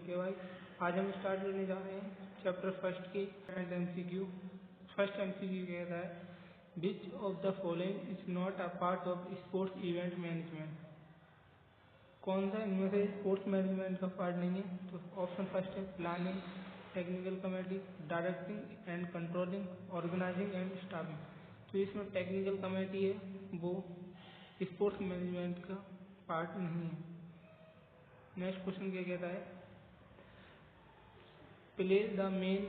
ठीक है भाई, आज हम स्टार्ट करने जा रहे हैं चैप्टर फर्स्ट की करंट एमसीक्यू। फर्स्ट एमसीक्यू कहता है which of the following is not a part of sports event management. कौन सा इनमें से स्पोर्ट्स मैनेजमेंट का पार्ट नहीं है? तो ऑप्शन फर्स्ट है planning, technical committee, directing and controlling, organizing and staffing. तो इसमें टेक्निकल कमेटी है वो स्पोर्ट्स मैनेजमेंट का पार्ट नहीं है। नेक्स्ट क्वेश्चन क्या कहता है, play the main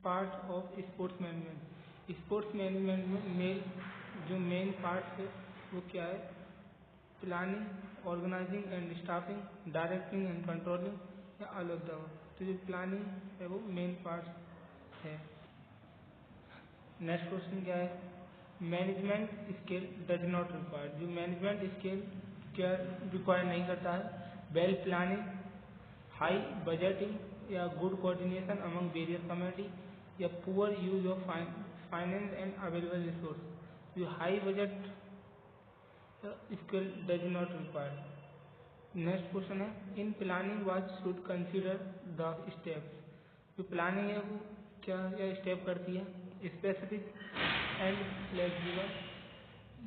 part of sports management. Sports management में जो मेन पार्ट है वो क्या है? Planning, organizing and staffing, directing and controlling या अलग दवा। तो जो प्लानिंग है वो मेन पार्ट है। नेक्स्ट क्वेश्चन क्या है, management skill does not require. जो मैनेजमेंट स्किल क्या रिक्वायर नहीं करता है? वेल प्लानिंग, हाई बजटिंग या good coordination among various committee या poor use of finance and available resource. जो high budget skill does not require. Next question है, in planning what should consider the steps. जो planning है वो क्या क्या step करती है? Specific and flexible,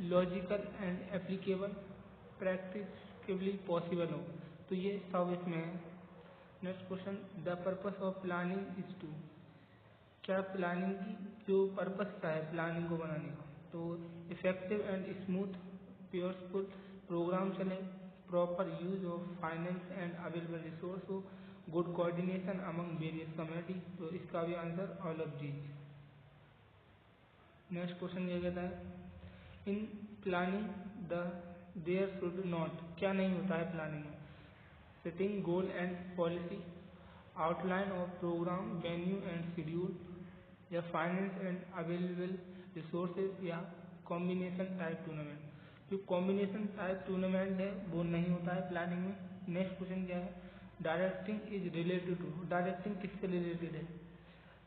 logical and applicable, practically possible हो। तो ये सब इसमें है। Next question, the purpose of planning is to. क्या प्लानिंग की जो पर्पस क्या है प्लानिंग को बनाने का? तो effective and smooth powerful programme चले, proper use of finance and available resource हो, good coordination among various committee. तो इसका भी answer all of these. Next question ये कहता है, in planning there should not. क्या नहीं होता है प्लानिंग में? Setting goal and policy, outline of programme venue and schedule या फाइनेंस एंड अवेलेबल रिसोर्सेज या कॉम्बिनेशन टाइप टूर्नामेंट। जो कॉम्बिनेशन टाइप टूर्नामेंट है वो नहीं होता है प्लानिंग में। नेक्स्ट क्वेश्चन क्या है, directing is related to. Directing किससे रिलेटेड है?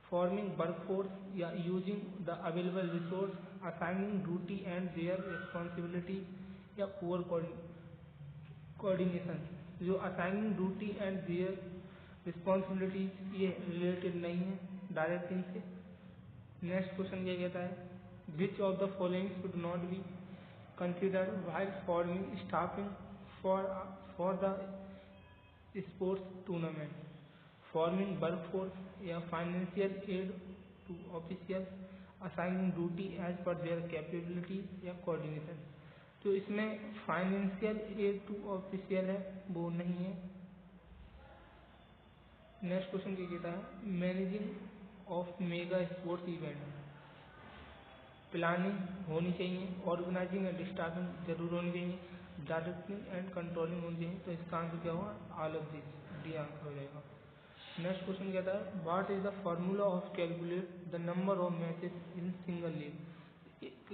फॉर्मिंग वर्कफोर्स या using the available resource, assigning duty and their responsibility या पुअर कोऑर्डिनेशन। जो assigning duty and their responsibilities ये रिलेटेड नहीं है डायरेक्टिंग से। नेक्स्ट क्वेश्चन ये कहता है, which of the following should not be considered while forming staffing for the sports tournament. Forming workforce या financial aid to official, assigning duty as पर there capabilities या कोऑर्डिनेशन। तो इसमें फाइनेंशियल एड टू ऑफिशियल है वो नहीं है। Next question क्या कहता है, managing of mega sports event. Planning होनी चाहिए, ऑर्गेनाइजिंग एंड स्टाफिंग जरूर होनी चाहिए, डायरेक्टिंग एंड कंट्रोलिंग होनी चाहिए। तो इसका आंसर क्या होगा? All of this, D answer हो जाएगा। नेक्स्ट क्वेश्चन कहता है, what is the formula of calculate the number of matches in single league.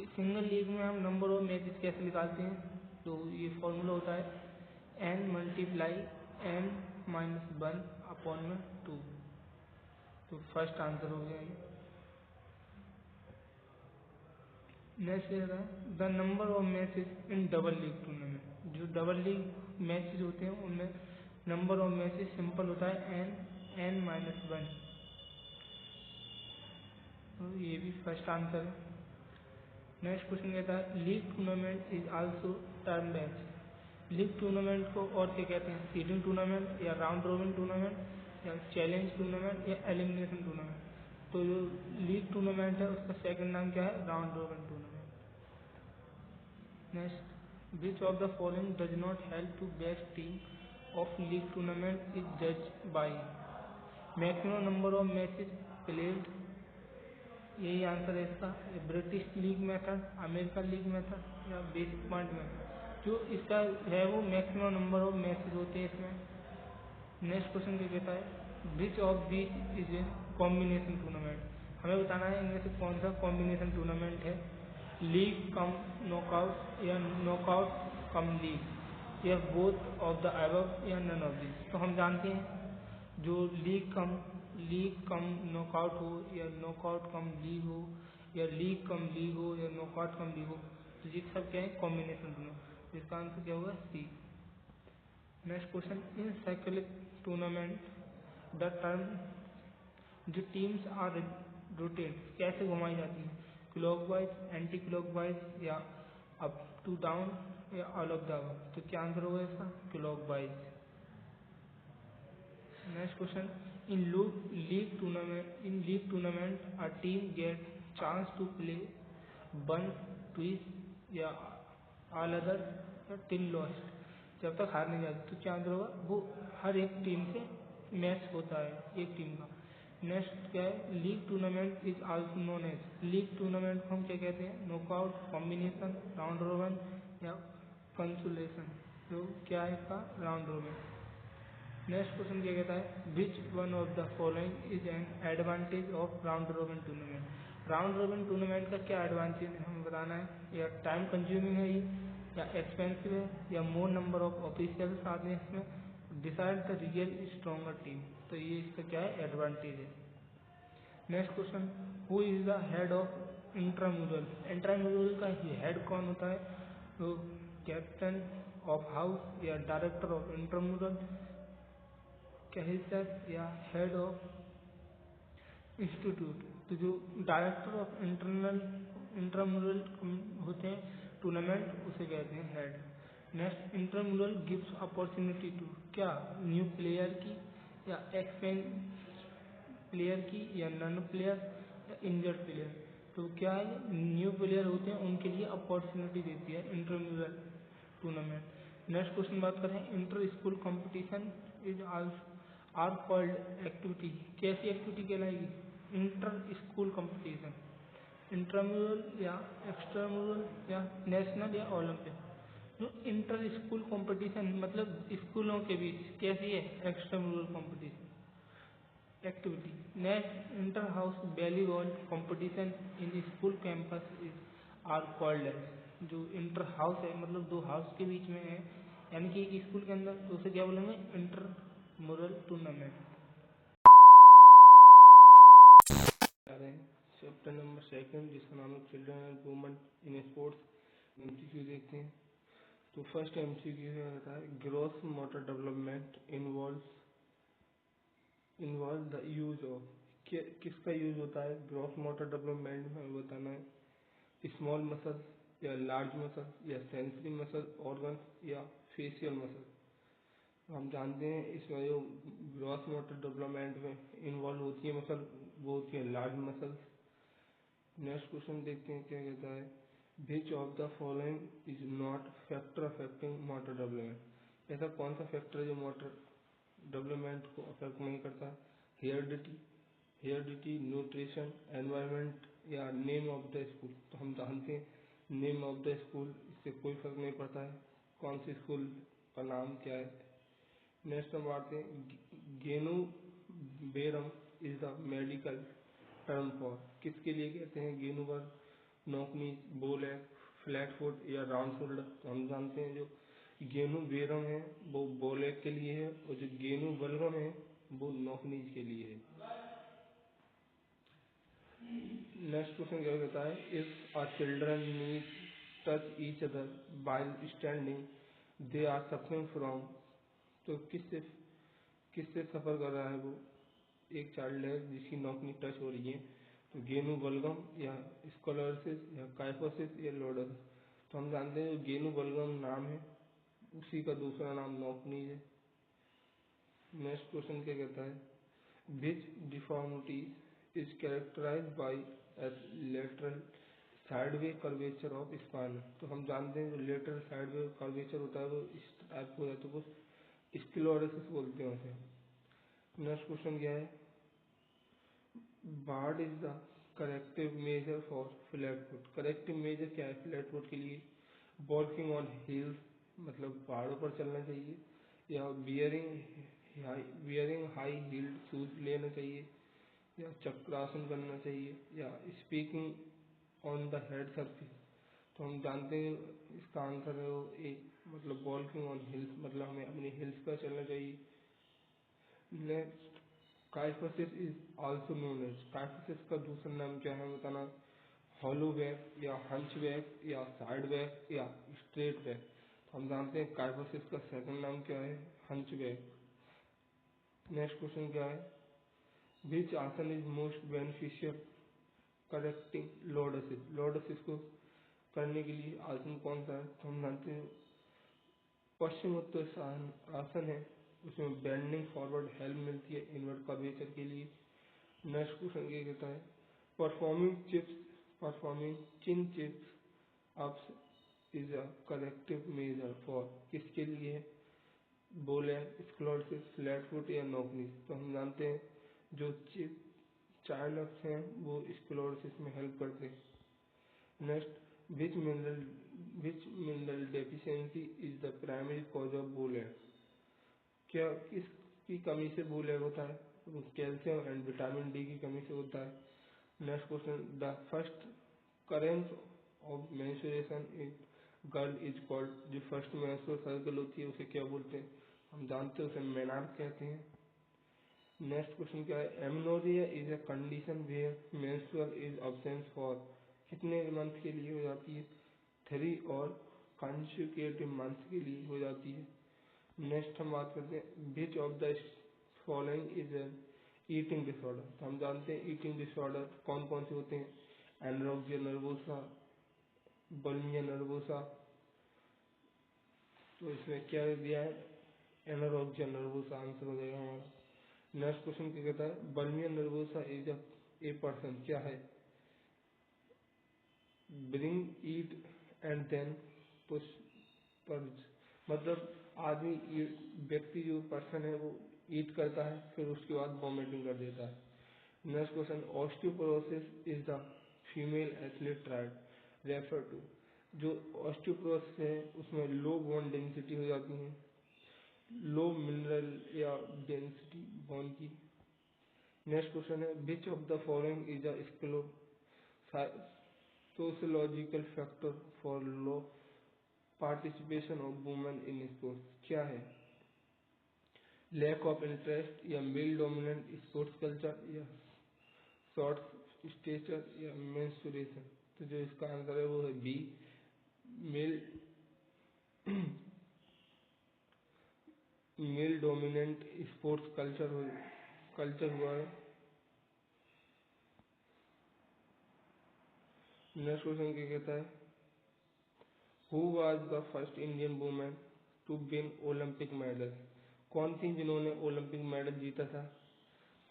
Single league में हम नंबर ऑफ मैचेस कैसे निकालते हैं? तो ये फॉर्मूला होता है n multiply n minus 1 upon में 2। तो फर्स्ट आंसर हो गया ये। नेक्स्ट कहता है, the number of matches in double league tournament. जो डबल लीग मैचेस होते हैं उनमें नंबर ऑफ मैचेस सिंपल होता है n माइनस 1। तो ये भी फर्स्ट आंसर है। नेक्स्ट क्वेश्चन कहता है, league tournament is also termed as. League tournament को और क्या कहते हैं? सीडिंग टूर्नामेंट या राउंड रोबिन टूर्नामेंट या चैलेंज टूर्नामेंट या एलिमिनेशन टूर्नामेंट। तो जो लीग टूर्नामेंट है उसका सेकंड नाम क्या है? Round robin tournament. Next, which of the following does not help to best team of league tournament is जज by. Maximum number of matches played, यही आंसर है इसका। British league method, American league method या basic point method. जो इसका है वो maximum number of matches होते हैं इसमें। नेक्स्ट क्वेश्चन क्या कहता है, which of these is a combination tournament. हमें बताना है इनमें से कौन सा कॉम्बिनेशन टूर्नामेंट है। लीग कम नॉकआउट या नॉकआउट कम लीग या बोथ ऑफ द अबव या नन ऑफ दिस। तो हम जानते हैं जो लीग कम नॉकआउट हो या नॉकआउट कम लीग हो या लीग कम लीग हो या नॉकआउट कम लीग हो, तो ये सब क्या है? Combination tournament. इसका आंसर क्या होगा? C. Next question, in cyclic tournament the term जो टीम्स आर रोटेट कैसे घुमाई जाती हैं, क्लॉकवाइज, एंटी क्लॉकवाइज या अप टू डाउन या ऑल ऑफ द अबव। तो क्या आंसर होगा इसका, clockwise. Next question, in league tournament a team get chance to play one twist या ऑल अदर टीम लॉस्ट। जब तक हार नहीं जाती तो क्या आंसर होगा, वो हर एक टीम से मैच होता है एक टीम का। नेक्स्ट क्या है, league tournament is also known as, league tournament को हम क्या कहते हैं, नॉकआउट, कॉम्बिनेशन, राउंड रोबिन या कंसोलेशन। तो क्या है इसका, राउंड रोबिन। नेक्स्ट क्वेश्चन क्या कहता है, which one of the following is an advantage of round robin tournament. Round robin tournament का क्या एडवांटेज है हमें बताना है, या टाइम कंज्यूमिंग है ये, या एक्सपेंसिव है, या मोर नंबर ऑफ ऑफिशियल्स आते हैं इसमें, decide the real stronger team. तो ये इसका क्या है, एडवांटेज है। Next question, who is the head of intramural. Intramural का हेड कौन होता है, तो कैप्टन ऑफ हाउस या डायरेक्टर ऑफ इंट्राम्यूरल, कैहिसर या हेड ऑफ इंस्टीट्यूट। तो जो डायरेक्टर ऑफ इंट्राम्यूरल होते हैं टूर्नामेंट, उसे कहते हैं head. Next, intramural gives opportunity to, क्या न्यू प्लेयर की या एक्सपेंस प्लेयर की या नन प्लेयर या इंजर्ड प्लेयर। तो क्या है, न्यू प्लेयर होते हैं उनके लिए अपॉर्चुनिटी देती है इंट्राम्यूरल टूर्नामेंट। नेक्स्ट क्वेश्चन बात करें, inter school competition is are called activity. कैसी एक्टिविटी कहलाएगी, इंटर स्कूल कॉम्पिटिशन, इंट्राम्यूरल या एक्स्ट्राम्यूरल या नेशनल या ओलंपिक। जो इंटर स्कूल कॉम्पिटिशन मतलब स्कूलों के बीच, कैसी है, extramural competition activity. Next, inter house volleyball competition in school campus is are called as. जो इंटर हाउस है मतलब दो हाउस के बीच में है, यानी कि एक स्कूल के अंदर, तो उसे क्या बोलेंगे, inter mural tournament. Chapter number 2 जिसका नाम है children and women in sports. MCQ देखते हैं। तो फर्स्ट एमसीक्यू क्या रहता है, gross motor development involve the use of. किसका यूज होता है ग्रॉस मोटर डेवलपमेंट में, हमें बताना है, स्मॉल मसल या लार्ज मसल या सेंसरी मसल ऑर्गन या फेशियल मसल। हम जानते हैं इसमें जो ग्रॉस मोटर डेवलपमेंट में इन्वॉल्व होती है मसल, वो होती है लार्ज मसल। नेक्स्ट क्वेश्चन देखते हैं क्या कहता है, which of the following is not factor affecting motor development. ऐसा कौन सा फैक्टर है जो मोटर डेवलपमेंट को अफेक्ट नहीं करता, हेरिडिटी, न्यूट्रिशन, एनवायरनमेंट या नेम ऑफ द स्कूल। तो हम जानते हैं नेम ऑफ द स्कूल, इससे कोई फर्क नहीं पड़ता है कौन सी स्कूल का नाम क्या है। नेक्स्ट हम आते हैं, genu varum is the medical term for. किसके लिए कहते हैं गेनुबर, नोकनी, बोलेग, फ्लैट फुट या राउंड शोल्डर। तो हम जानते हैं जो गेनु बेरम है वो बोलेग के लिए है, और जो गेनु बलगम है वो नोकनीज के लिए है। नेक्स्ट क्वेश्चन क्या कहता है, if a children need touch each other by standing they are suffering from. तो किससे सफ़र कर रहा है वो, एक चाइल्ड है जिसकी नोकनी टच हो रही है, तो गेनु बलगम या स्कोलरसिस या काइफोसिस या लोडस। तो हम जानते हैं जो गेनु बलगम नाम है उसी का दूसरा नाम नोकनी है। नेक्स्ट क्वेश्चन क्या कहता है, which deformity is characterize by lateral sideway curvature of spine. तो हम जानते हैं जो लेटरल साइडवे कर्वेचर होता है वो इस टाइप हो जाता है, वो स्क्लेरोसिस बोलते हैं उसे। नेक्स्ट क्वेश्चन क्या है, what is the corrective measure for flat foot. Corrective measure क्या है फ्लैट फुट के लिए, वॉकिंग ऑन हिल्स मतलब पहाड़ों पर चलना चाहिए, या वियरिंग हाई हील्ड शूज लेना चाहिए, या चक्रासन करना चाहिए, या speaking on the head surface. तो हम जानते हैं इसका आंसर है वो ए, मतलब वॉकिंग ऑन हिल्स मतलब हमें अपनी हिल्स पर चलना चाहिए। Next, kyphosis is also known as. Kyphosis का दूसरा नाम क्या है बताना, हॉलो बैक या हंच बैक या साइड बैक या स्ट्रेट बैक। तो हम जानते हैं काइफोसिस का सेकंड नाम क्या है, हंच बैक। नेक्स्ट क्वेश्चन क्या है, विच आसन is most beneficial correcting lordosis. Lordosis को करने के लिए आसन कौन सा है, तो हम जानते हैं पश्चिमोत्तान आसन है, उसमें बेंडिंग फॉरवर्ड हेल्प मिलती है इनवर्ट कर्वेचर के लिए। नेक्स्ट क्वेश्चन ये कहता है, performing chin chips ups is a corrective measure for, किसके लिए है, बोले स्क्लोरोसिस, फ्लैट फुट या नोकनीस। तो हम जानते हैं जो चिप चाइल्ड अप्स हैं वो स्क्लोरोसिस में हेल्प करते हैं। Next, which mineral deficiency is the primary cause of bullet. क्या किसकी कमी से बुलेट होता है, कैल्शियम एंड विटामिन डी की कमी से होता है। Next question, the first occurrence of menstruation in girl is called, जो फर्स्ट मेंस्ट्रुअल साइकिल होती है उसे क्या बोलते हैं, हम जानते हैं उसे मेनार्क कहते हैं। नेक्स्ट क्वेश्चन क्या है, amenorrhea is a condition where menstrual is absence for, कितने मंथ के लिए हो जाती है, 3 और कंसेक्यूटिव मंथ के लिए हो जाती है। नेक्स्ट हम बात करते हैं, विच of the following is an eating disorder. तो हम जानते हैं ईटिंग डिसऑर्डर कौन कौन से होते हैं, एनोरेक्सिया नर्वोसा, बुलिमिया नर्वोसा। तो इसमें क्या दिया है, एनोरेक्सिया नर्वोसा आंसर हो जाएगा हमारा। नेक्स्ट क्वेश्चन क्या कहता है, bulimia nervosa is a person, क्या है, binge eat and then push purge, मतलब आदमी व्यक्ति जो पर्सन है वो ईट करता है फिर उसके बाद वॉमिटिंग कर देता है। Next question, osteoporosis is the female athlete triad refer to, जो ऑस्टियोपोरोसिस है उसमें लो बोन डेंसिटी हो जाती है, लो मिनरल या डेंसिटी बोन की। नेक्स्ट क्वेश्चन है, which of the following is a sociological factor for low participation of women in sports, क्या है, लैक ऑफ इंटरेस्ट या मेल डोमिनेंट स्पोर्ट्स कल्चर या शॉर्ट स्टेचर या मेंस्ट्रुएशन। तो जो इसका आंसर है वो है B, male male dominant sports culture हुआ है। नेक्स्ट क्वेश्चन क्या कहता है, who was the first Indian women to win Olympic medal, कौन थी जिन्होंने ओलंपिक मेडल जीता था,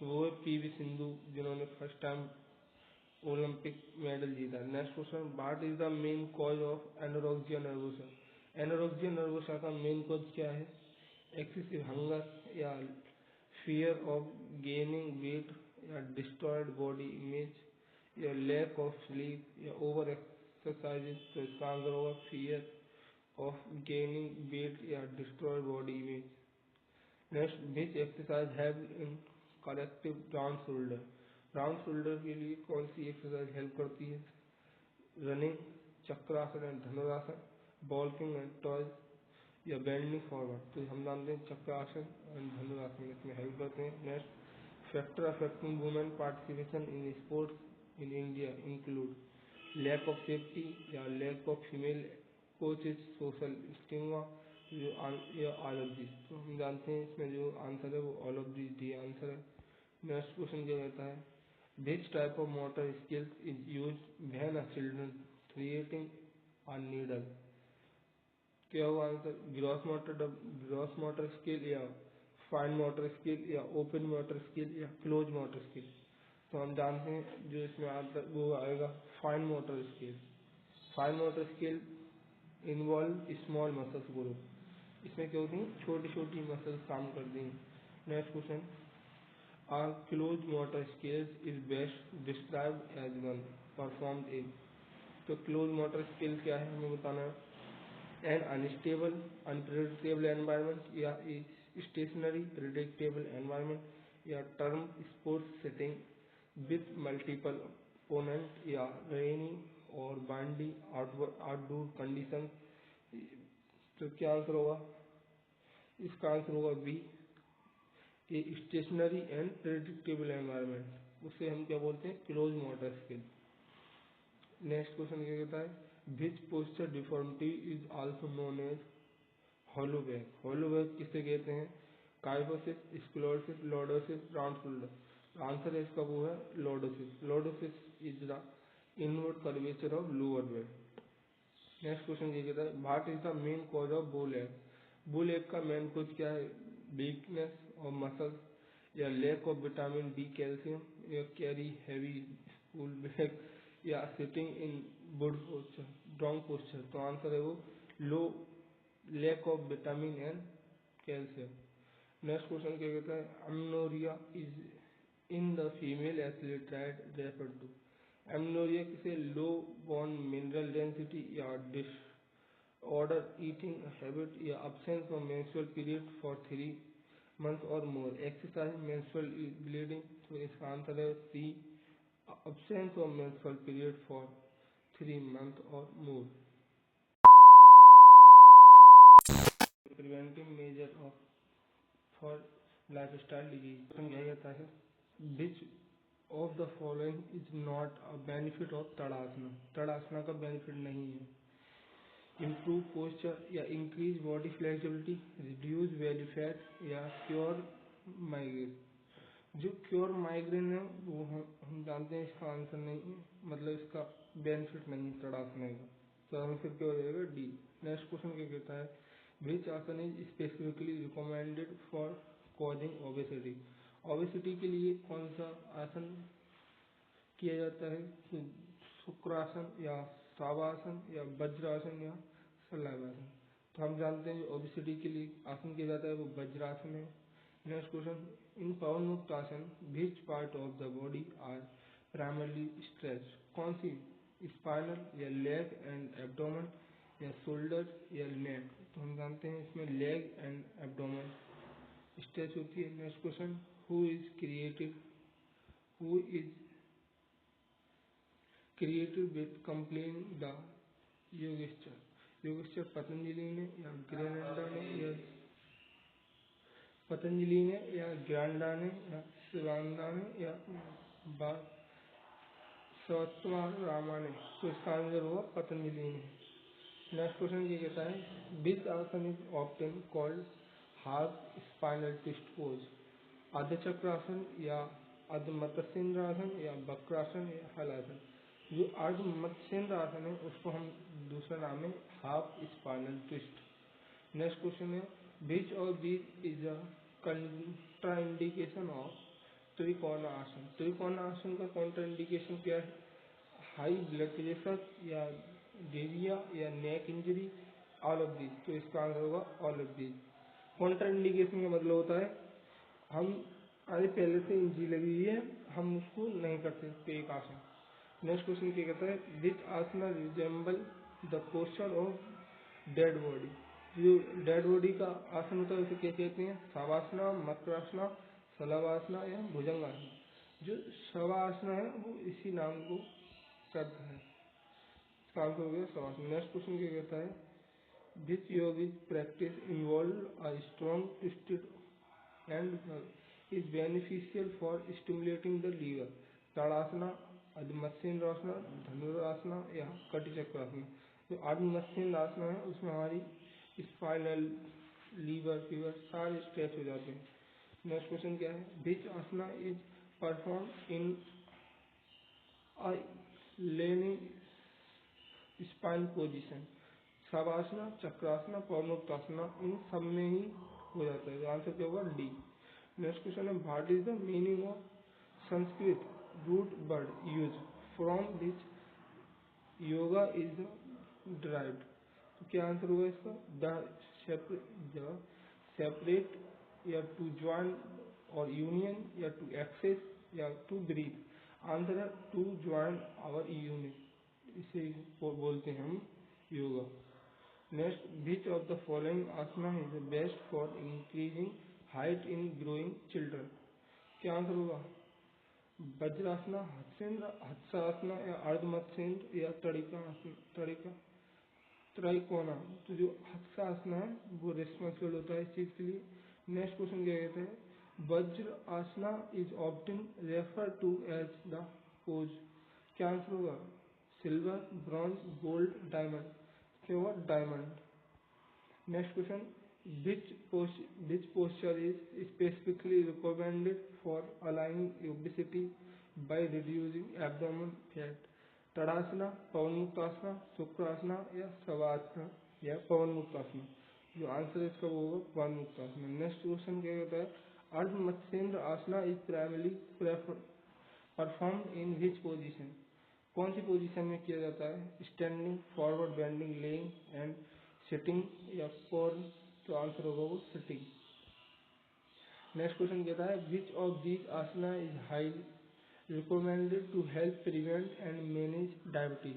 वो है पीवी सिंधु, जिन्होंने फर्स्ट टाइम ओलंपिक मेडल जीता। Next question, what is the main cause of anorexia nervosa. Anorexia nervosa का मेन कॉज क्या है, एक्सेसिव हंगर या फियर ऑफ गेनिंग वेट या डिस्टॉर्ड बॉडी इमेज या लैक ऑफ स्लीप या over exercise. तो इसका आंसर होगा फियर ऑफ गेनिंग वेट या distorted body image. Next, which exercise have in corrective round shoulder, round shoulder के लिए कौन सी एक्सरसाइज हेल्प करती है, running, chakrasana and dhanurasana, walking and toes या बेंडिंग फॉरवर्ड। तो हम जानते हैं चक्रासन एंड धनुरासन इसमें हेल्प करते हैं। Next, factor affecting women participation in sports in India include lack of safety या lack of female coaches, social stigma या ऑल ऑफ दिस। तो हम जानते हैं इसमें जो आंसर है वो all of this D answer है। नेक्स्ट क्वेश्चन क्या कहता है, which type of motor skills is use when a children creating a needle. क्या होगा आंसर, ग्रॉस मोटर स्किल या फाइन मोटर स्किल या ओपन मोटर स्किल या क्लोज मोटर स्किल। तो हम जानते हैं जो इसमें आंसर वो आएगा fine motor skill. Fine motor skill involve small muscles group, इसमें क्या होती है छोटी छोटी मसल्स काम करती हैं। Next question, are close motor skills is best described as one performed in. तो क्लोज मोटर स्किल क्या है हमें बताना है, एन अनस्टेबल अनप्रेडिक्टेबल एनवायरनमेंट या स्टेशनरी प्रेडिक्टेबल एनवायरनमेंट या term sports setting with multiple opponent या रेनी और बाइंडी आउटडोर कंडीशन। तो क्या आंसर होगा, इसका आंसर होगा B, a stationary and predictable environment, उसे हम क्या बोलते हैं close motor skill. Next question क्या कहता है, which posture deformity is also known as hollow back. Hollow back किसे कहते हैं, kyphosis, sclerosis, lordosis, round shoulder. Answer है इसका वो है lordosis. Lordosis is the inward curvature of lower back. Next question ये कहता है what is the main cause of bow leg. Bull egg का मेन कॉज क्या है? वीकनेस ऑफ मसल्स या lack of vitamin D, calcium, या carry heavy school bag, या sitting in good posture, wrong posture. तो आंसर है वो लो lack of vitamin and calcium. Next question क्या कहता है amenorrhoea is in the female athlete refer to. Amenorrhoea किसे लो बोन मिनरल डेंसिटी या डिसऑर्डर ईटिंग हैबिट या absence of menstrual period for 3 months or more, exercise, menstrual bleeding। तो इसका answer है C, absence of menstrual period for 3 months or more। Preventive measure of for lifestyle disease समझाया जाता है which of the following is not a benefit of Tadasana. Tadasana का benefit नहीं है। Improve posture या increase body flexibility, reduce belly fat या cure migraine. जो cure migraine है वो हम जानते हैं इसका आंसर नहीं है, मतलब इसका बेनिफिट नहीं तड़ासने का। तो आंसर क्या हो जाएगा डी। नेक्स्ट क्वेश्चन क्या कहता है विच आसन is specifically recommended for causing obesity. Obesity के लिए कौन सा आसन किया जाता है? शुक्रासन या शवासन या वज्रासन या शलभासन। तो हम जानते हैं ओबेसिटी के लिए आसन किया जाता है वो वज्रासन है। Next question in Pawanmukt asana which part of the body are primarily stretch. कौन सी? स्पाइनल या लेग एंड एब्डोमेन या शोल्डर या नेक। तो हम जानते हैं इसमें लेग एंड एब्डोमेन स्ट्रेच होती है। Next question who is created with complain the Yogeshwar. Yogeshwar Patanjali ने या ग्रेनेडा ने या ग्रांडा ने या शिवानंदा ने या सत्वरामा ने। तो इसका आंसर होगा पतंजलि ने। नेक्स्ट क्वेश्चन ये कहता है विच आसन is often called half spinal twist pose. अर्ध चक्रासन या अर्ध मत्स्येंद्र आसन या वक्रासन या हलासन। जो अर्ध मत्स्येंद्र आसन है उसको हम दूसरा नाम है half spinal twist. Next question है which of these is a contraindication of Trikonasana. Trikonasana का कॉन्ट्राइंडिकेशन क्या है? हाई ब्लड प्रेशर या डेरिया या नेक इंजरी, ऑल ऑफ दीज। तो इसका आंसर होगा ऑल ऑफ दीज। कॉन्ट्राइंडिकेशन का मतलब होता है हम अरे पहले से इंजरी लगी हुई है हम उसको नहीं कर सकते एक आसन। नेक्स्ट क्वेश्चन क्या कहता है which asana resemble the posture of dead body. जो डेड बॉडी का आसन होता है उसे क्या कहते हैं? शवासना, मकरासना, शलभासना या भुजंगासना। जो शवासना है वो इसी नाम को करता है। इसका आंसर हो गया शवासना। नेक्स्ट क्वेश्चन क्या कहता है which yogic practice involve a strong twisted and is beneficial for stimulating the liver। Tadasana, Ardhamatsyendrasana, Dhanurasana या कटिचक्रासना। जो अधमत्स्येंद्र आसना है उसमें हमारी स्पाइनल, लीवर, फीवर सारे स्ट्रेच हो जाते हैं। नेक्स्ट क्वेश्चन क्या है which asana is perform in leaning spine position. Shavasana, Chakrasana, Pavanmuktasana इन सब में ही हो जाता है। आंसर क्या होगा डी। नेक्स्ट क्वेश्चन है what is the meaning of Sanskrit root word use from which yoga is derived. तो क्या आंसर होगा इसका? द सेपरेट या टू ज्वाइन और यूनियन या टू एक्सेस या टू ब्रीथ। आंसर है टू ज्वाइन आवर यूनियन, इसे बोलते हैं हम yoga. Next which of the following asana is the best for increasing height in growing children. क्या आंसर होगा? वज्रासना, हत्सासना या अर्धमत्स्येंद्र या त्रिकोणा। तो जो हत्सासना है वो रिस्पॉन्सिबल होता है इस चीज के लिए। नेक्स्ट क्वेश्चन क्या कहते हैं Vajra asana is often refer to as the pose. क्या आंसर होगा? Silver, bronze, gold, diamond. क्या होगा? Diamond. Next question Which posture is specifically recommended for allowing obesity by reducing abdominal fat? तड़ासना, पवन मुक्तासना, शुक्रासना या शवासना या पवन मुक्तासना? जो आंसर है इसका वो होगा पवन मुक्तासना। नेक्स्ट क्वेश्चन क्या कहता है? Ardha Matsyendra asana is primarily performed in which position? कौन सी पोजीशन में किया जाता है? Standing, forward bending, lying and sitting या फोर? तो आंसर होगा वो सिटिंग। नेक्स्ट क्वेश्चन कहता है which of these asana is highly recommended to help prevent and manage diabetes?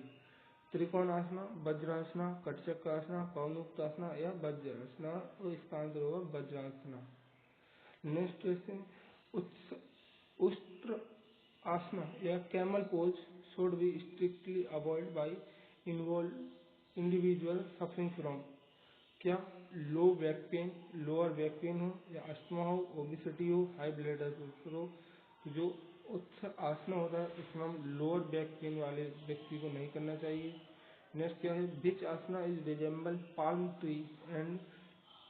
Trikona asana, वज्रासना, कटचक्रासना, पवनमुक्तासना या वज्रासना? और इसका आंसर होगा वज्रासना। नेक्स्ट क्वेश्चन उस्त्र आसना या camel pose should be strictly avoid by individual suffering from? क्या low back pain, lower back pain हो या asthma हो, obesity हो, हाई ब्लड प्रेशर हो? जो उत्तर आसना होता है इसमें हम लोअर बैक पेन वाले व्यक्ति को नहीं करना चाहिए। नेक्स्ट क्या है? Which asana is resemble palm tree and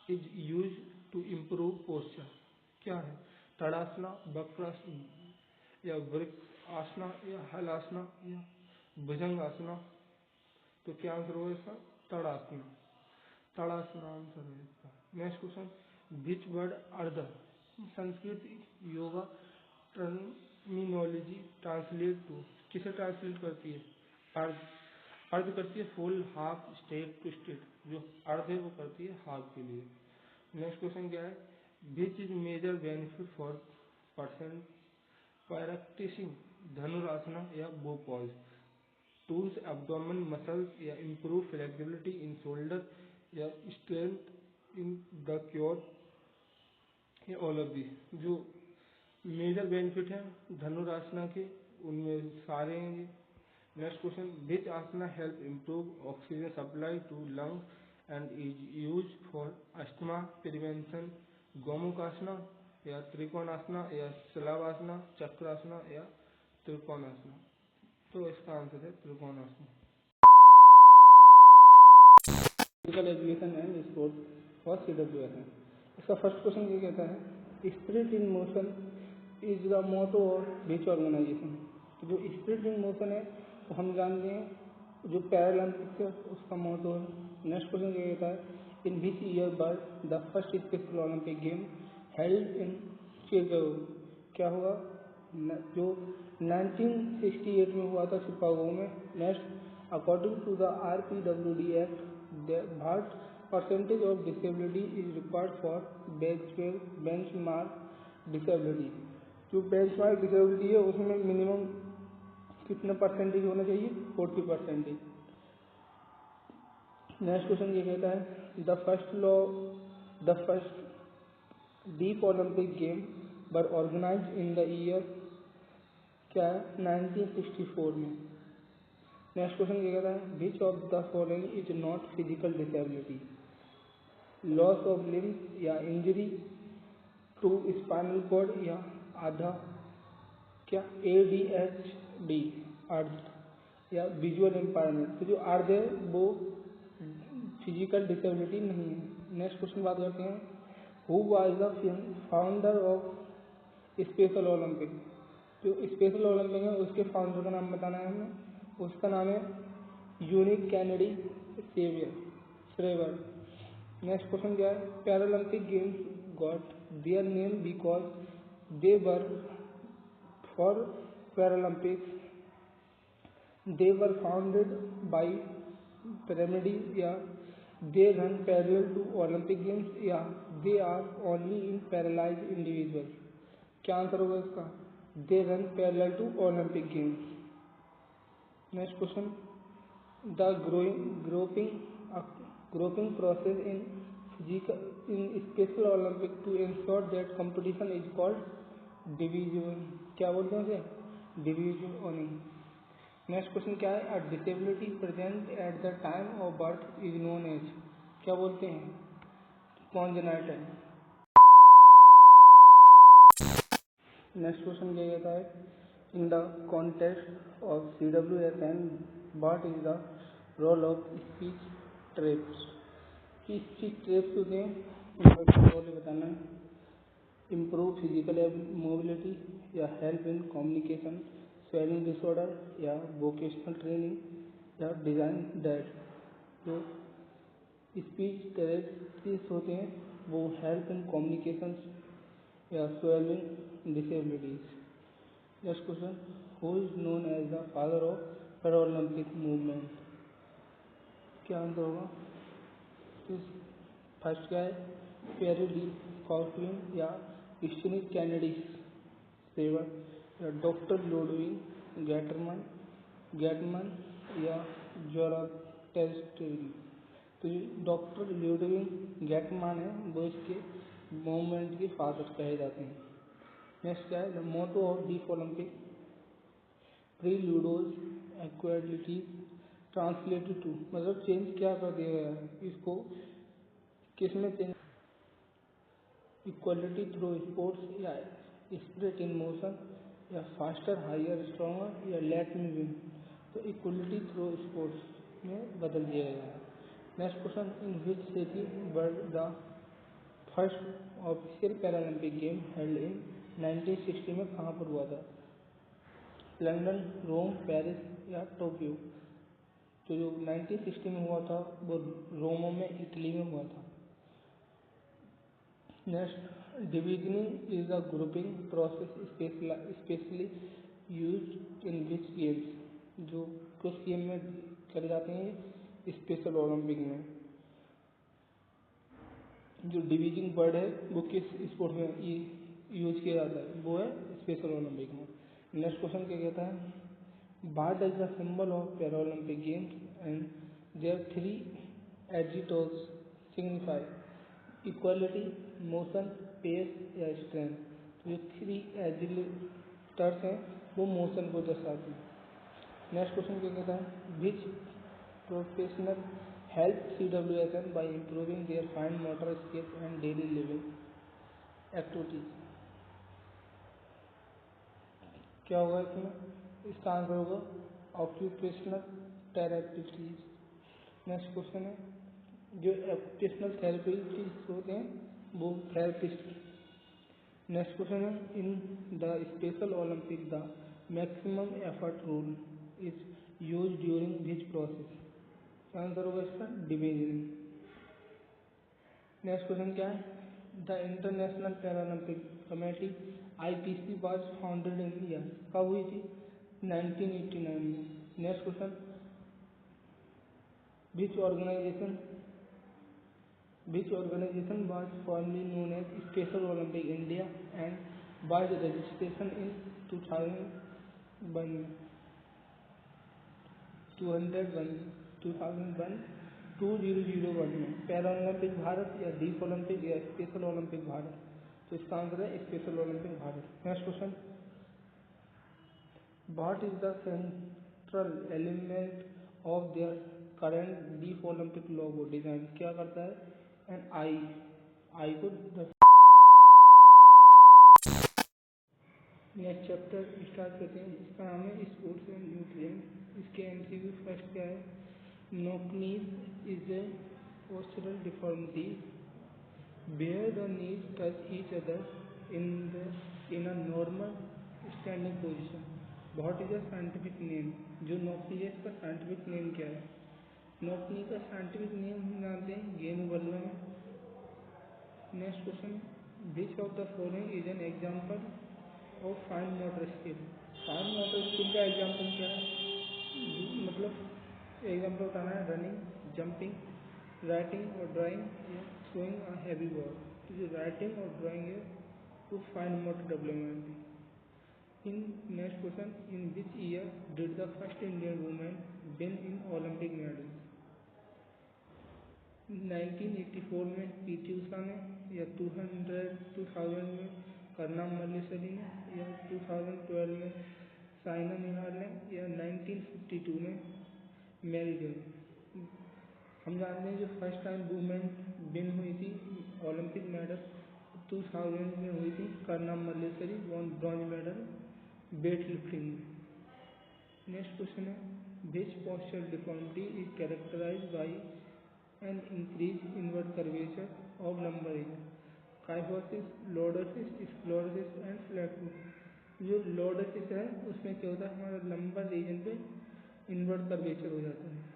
is use to improve posture? क्या है? तड़ासना, वक्रासना या वृक्ष आसना या हलासना या भुजंग आसना? तो क्या आंसर होगा इसका? तड़ासना। तड़ासना आंसर है इसका। Next question which word Ardha Sanskrit yoga terminology translate to? किसे ट्रांसलेट करती है? अर्ध। अर्ध करती है फुल, हाफ, स्ट्रेट, ट्विस्टेड। जो अर्ध है वो करती है हाफ के लिए। नेक्स्ट क्वेश्चन क्या है? Which is major benefit for person practicing Dhanurasana या bow pose? Tones abdomen muscles या इम्प्रूव फ्लेक्सिबिलिटी इन शोल्डर या स्ट्रेंथ इन द क्योर या ऑल ऑफ दिस? जो मेजर बेनिफिट है धनुरासना के उनमें सारे हैं ये। Next question which asana help improve oxygen supply to lungs and is use for asthma prevention? Gomukhasana या त्रिकोणासना या शलभासना, चक्रासना या त्रिकोणासना? तो इसका आंसर है Trikonasana. Physical education and sport for CWSN। इसका फर्स्ट क्वेश्चन ये कहता है spirit in motion is the motto of which organization? तो जो स्पिरिट इन मोशन है तो हम जानते हैं जो पैरालंपिक्स है उसका मोटो है। नेक्स्ट क्वेश्चन ये कहता है in which year birth the first special Olympic game held in Chicago? क्या होगा? जो 1968 में हुआ था शिकागो में। Next according to the RPWD act what percentage of disability is required for benchmark disability? जो benchmark disability है उसमें मिनिमम कितना परसेंटेज होना चाहिए? 40%। नेक्स्ट क्वेश्चन ये कहता है the first deaf Olympic game were organized in the year? क्या है? 1964 में। नेक्स्ट क्वेश्चन ये कहता है which of the following is not physical disability? Loss of limbs या इंजरी टू स्पाइनल कॉर्ड या आधा? क्या ADHD अर्ध या विजुअल इम्पायरमेंट? तो जो अर्ध है वो फिजिकल डिसेबिलिटी नहीं है। नेक्स्ट क्वेश्चन बात करते हैं who was the founder of special Olympic? जो स्पेशल ओलंपिक है उसके फाउंडर का नाम बताना है हमें। उसका नाम है Eunice Kennedy Shriver. Next question क्या है? Paralympic games got their name because they were for Paralympics, they were founded by pyramid या they run parallel to Olympic games या they are only in paralysed individual? क्या answer होगा इसका? They run parallel to Olympic games. Next question the grouping process in special Olympic to ensure that competition is called division? क्या बोलते हैं उसे? डिवीजनिंग। Next question क्या है? A disability present at the time of birth is known as? क्या बोलते हैं? Congenital. Next question क्या कहता है in the context of CWSN what is the role of speech traps? Speech traps होते हैं और बताना है इम्प्रूव फिजिकल मोबिलिटी या help in communication, swallowing disorder या वोकेशनल ट्रेनिंग या डिज़ाइन दैट। जो स्पीच थेरेपीज होते हैं वो हेल्प इन कम्युनिकेशन या swallowing disabilities. Next question, who is known as the father of Paralympic movement? क्या आंसर होगा? फर्स्ट क्या है? पेरी डी कॉकलिन या क्रिश्चियन कैनेडिस सेवर या डॉक्टर लुडविग गेटमन या जोराटेस्ट्री। तो डॉक्टर लुडविग गेटमैन है वो इसके मूवमेंट के फादर कहे जाते हैं। नेक्स्ट क्या है? The motto of deaf Olympic प्रीलूडोज एक्वालिटीज ट्रांसलेटेड टू, मतलब चेंज क्या कर दिया गया है इसको, किस में चेंज? इक्वलिटी थ्रू स्पोर्ट्स या स्पिरिट इन मोशन या फास्टर हायर स्ट्रॉन्गर या लेट मी विन। तो इक्वलिटी थ्रू स्पोर्ट्स में बदल दिया गया है। Next question, in which city were the first official Paralympic game held in 1960 में कहाँ पर हुआ था? लंदन, रोम, पेरिस या टोक्यो। तो जो 1960 में हुआ था वो रोम में इटली में हुआ था। Next, डिविजनिंग is the grouping process specially used in which games? जो कुछ गेम में करे जाते हैं स्पेशल ओलंपिक में। जो डिविजिंग वर्ड है वो किस स्पोर्ट में यूज किया जाता है? वो है स्पेशल ओलंपिक में। नेक्स्ट क्वेश्चन क्या कहता है? What does the symbol of Paralympic Games and their three adjectives signify? Equality, motion, pace या strength। तो ये थ्री एडजेक्टिव्स हैं वो मोशन को दर्शाते हैं। नेक्स्ट क्वेश्चन क्या कहता है? Which professional help CWSN by improving their fine motor skills and daily living activities? क्या होगा इसमें? इसका आंसर होगा ऑक्यूपेशनल थेरेपिस्ट। नेक्स्ट क्वेश्चन है, जो ऑक्यूपेशनल थेरेपिस्ट होते हैं वो थेरेपिस्ट। नेक्स्ट क्वेश्चन है, in the special Olympic the maximum effort rule is use during which process? Answer होगा इसका डिविजनिंग। नेक्स्ट क्वेश्चन क्या है? The international Paralympic committee IPC was founded in year? कब हुई थी? 1989 में। Next question, which organization was formerly known as special Olympic India and was registration in 2001 में? Paralympic Bharat या डीफ ओलंपिक या स्पेशल ओलंपिक भारत? तो इसका आंसर है special Olympic Bharat. Next question, what is the central element of their current deaf Olympic logo design? क्या करता है? N आई को नेक्स्ट चैप्टर स्टार्ट करते हैं जिसका नाम है स्पोर्ट्स एंड न्यूट्रिएंट। इसके MCQ फर्स्ट क्या है? Knock knees is a postural deformity where the knees touch each other in a normal standing position. What is the scientific name? जो नॉक नी है इसका साइंटिफिक नेम क्या है? Knock knee का scientific name हम जानते हैं गेम वर्ल्ड में। Next question, which of the following is an example of fine motor skill? Fine motor skill का एग्जाम्पल क्या है? मतलब एग्जाम्पल बताना है रनिंग, जंपिंग, राइटिंग और ड्राइंग या throwing a heavy ball। तो जो राइटिंग और ड्राइंग है वो fine motor development. In next question, in which year did the first Indian women win in Olympic medal? 1984 में PT उषा ने या 2000 में करनाम मल्लेश्वरी ने या 2012 में साइना नेहवाल ने या 1952 में मैरी कॉम। हम जानते हैं जो फर्स्ट टाइम वुमेन विन हुई थी ओलंपिक मेडल 2000 में हुई थी Karnam Malleswari, bronze medal weight lifting में। नेक्स्ट क्वेश्चन है, which posture deformity is characterised by an increase inward curvature of lumbar region. Kyphosis, lordosis, sclerosis and flat foot। जो lordosis है उसमें क्या होता है, हमारा lumbar region पे inward curvature हो जाता है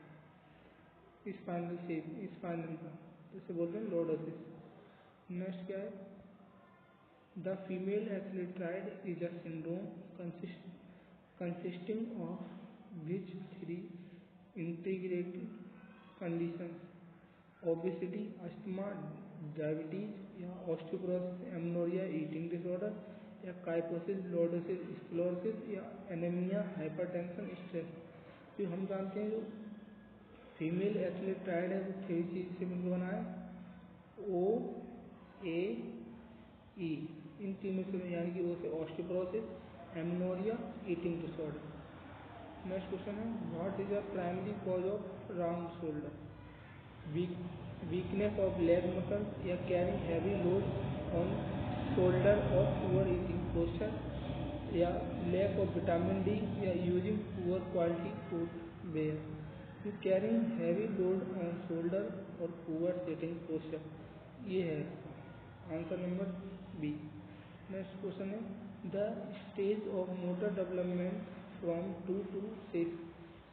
स्पाइनल शेप, स्पाइनल का, तो इसे बोलते हैं lordosis। नेक्स्ट क्या है, the female athlete triad is a syndrome consisting of which three integrated conditions: obesity, asthma, diabetes या osteoporosis, amenorrhea, eating disorder या kyphosis, lordosis, sclerosis या anemia, hypertension, stress। जो हम जानते हैं जो फीमेल एथलेट्राइड है वो 3 चीज से मिलकर बना है, ओ ए ई, इन तीनों से, यानी कि ओ से osteoporosis, amenorrhoea, eating disorder. Next question है, what is a primary cause of round shoulder? Weakness of leg muscle या carrying heavy load on shoulder और पुअर ईटिंग पोस्चर या लैक ऑफ विटामिन डी या using poor quality footwear. Carrying heavy load on shoulder और poor sitting posture, ये है answer number B. Next question है, the stage of motor development from 2 to 6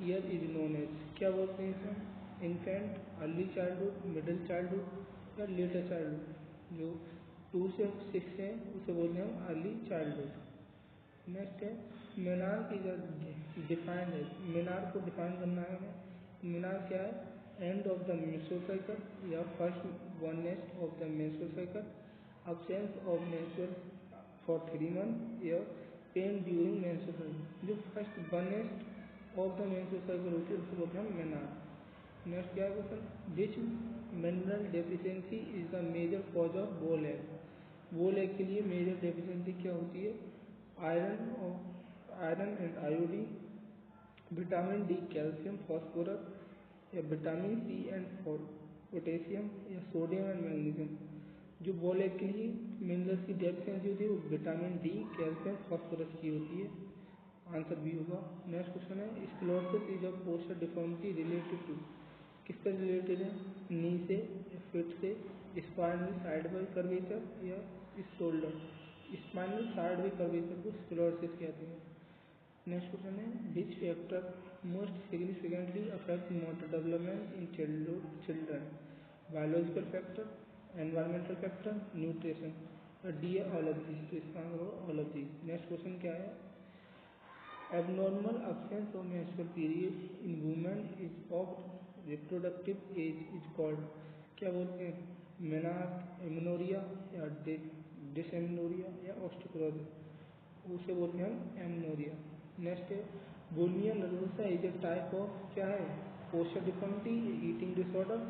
year is known as, क्या बोलते हैं इसे? Infant, early childhood, middle childhood या later childhood. जो 2 से 6 है उसे बोलते हैं हम अर्ली चाइल्डहुड। नेक्स्ट है, मीनार की जो डिफाइंड है, मीनार को डिफाइन करना है हमें। मीनार क्या है? End of the menstrual cycle या first oneness of the menstrual cycle, absence of menstrual for 3 months या पेन ड्यूरिंग मेंस्ट्रुअल साइकिल। जो first oneness of the menstrual cycle होती है उसको बोलते हैं हम मीनार। नेक्स्ट क्या है question, which mineral deficiency is the major cause of bowleg? Bowleg के लिए मेजर डेफिशिएंसी क्या होती है? Iron and iodine, vitamin D, calcium, phosphorus या विटामिन सी एंड पोटेशियम या सोडियम एंड मैग्नीशियम। जो बोल एग के लिए मिनरल्स की डेफिशिएंसी होती है वो विटामिन डी, कैल्शियम, फॉस्फोरस की होती है, आंसर बी होगा। नेक्स्ट क्वेश्चन है, sclerosis is a posture deformity related to, किससे रिलेटेड है? नी से या फिट से, स्पाइनल साइडवे कर्वेचर या शोल्डर। स्पाइनल साइडवे कर्वेचर को स्क्लेरोसिस कहते हैं। नेक्स्ट क्वेश्चन है, which factor most significantly affect motor development in children? Biological factor, environmental factor, nutrition और डी ऑल ऑफ दिस। तो इसका आंसर होगा all of this. Next question क्या है, abnormal absence of menstrual period in women is of reproductive age is called, क्या बोलते हैं? Menarche, amenorrhoea या डिसएमेनोरिया या ऑस्टियोपोरोसिस, उसे बोलते हैं हम एमेनोरिया। नेक्स्ट है, bulimia nervosa is a type of, क्या है? Posture deformity, eating disorder,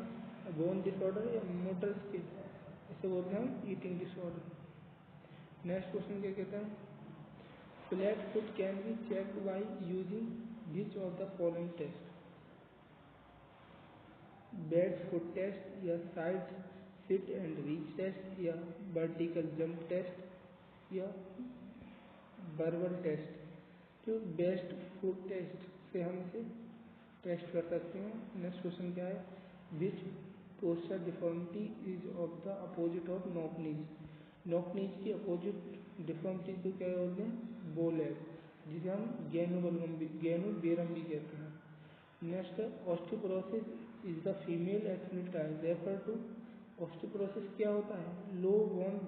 bone disorder या मोटर स्किल, इसे बोलते हैं हम ईटिंग डिसऑर्डर। नेक्स्ट क्वेश्चन क्या कहता है, flat foot can be checked by using which of the following test? Bed foot test या side sit and reach test या वर्टिकल जंप टेस्ट या बर्बल टेस्ट। तो बेस्ट फुट टेस्ट से हम इसे टेस्ट कर सकते हैं। नेक्स्ट क्वेश्चन क्या है, which posture deformity is of the opposite of knock knees? Knock knees की अपोजिट डिफॉर्मिटी को क्या बोलते हैं? बोल एग, जिसे हम गैनोबेरम भी कहते हैं। नेक्स्ट है, osteoporosis is the female athlete triad refer to. Osteoporosis क्या होता है? लो बोन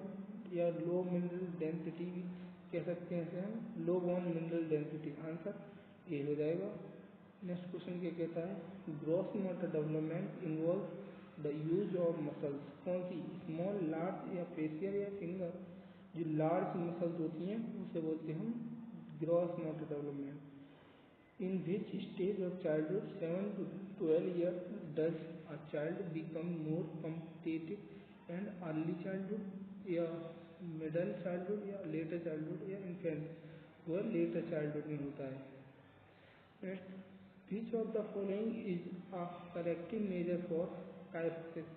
या लो मिनरल डेंसिटी भी कह सकते हैं इसे हम, low bone mineral density, answer A हो जाएगा। नेक्स्ट क्वेश्चन क्या कहता है, gross motor development involve the use of muscles, कौन सी? स्मॉल, लार्ज या फेशियल या फिंगर। जो लार्ज मसल्स होती हैं उसे बोलते हैं हम gross motor development. In which stage of childhood 7 to 12 year does a child become more competitive and early childhood या मिडल चाइल्डहुड या लेटर चाइल्डहुड या इन्फेंट, वह लेटर चाइल्डहुड में होता है। Next, which of the following is a corrective measure for kyphosis?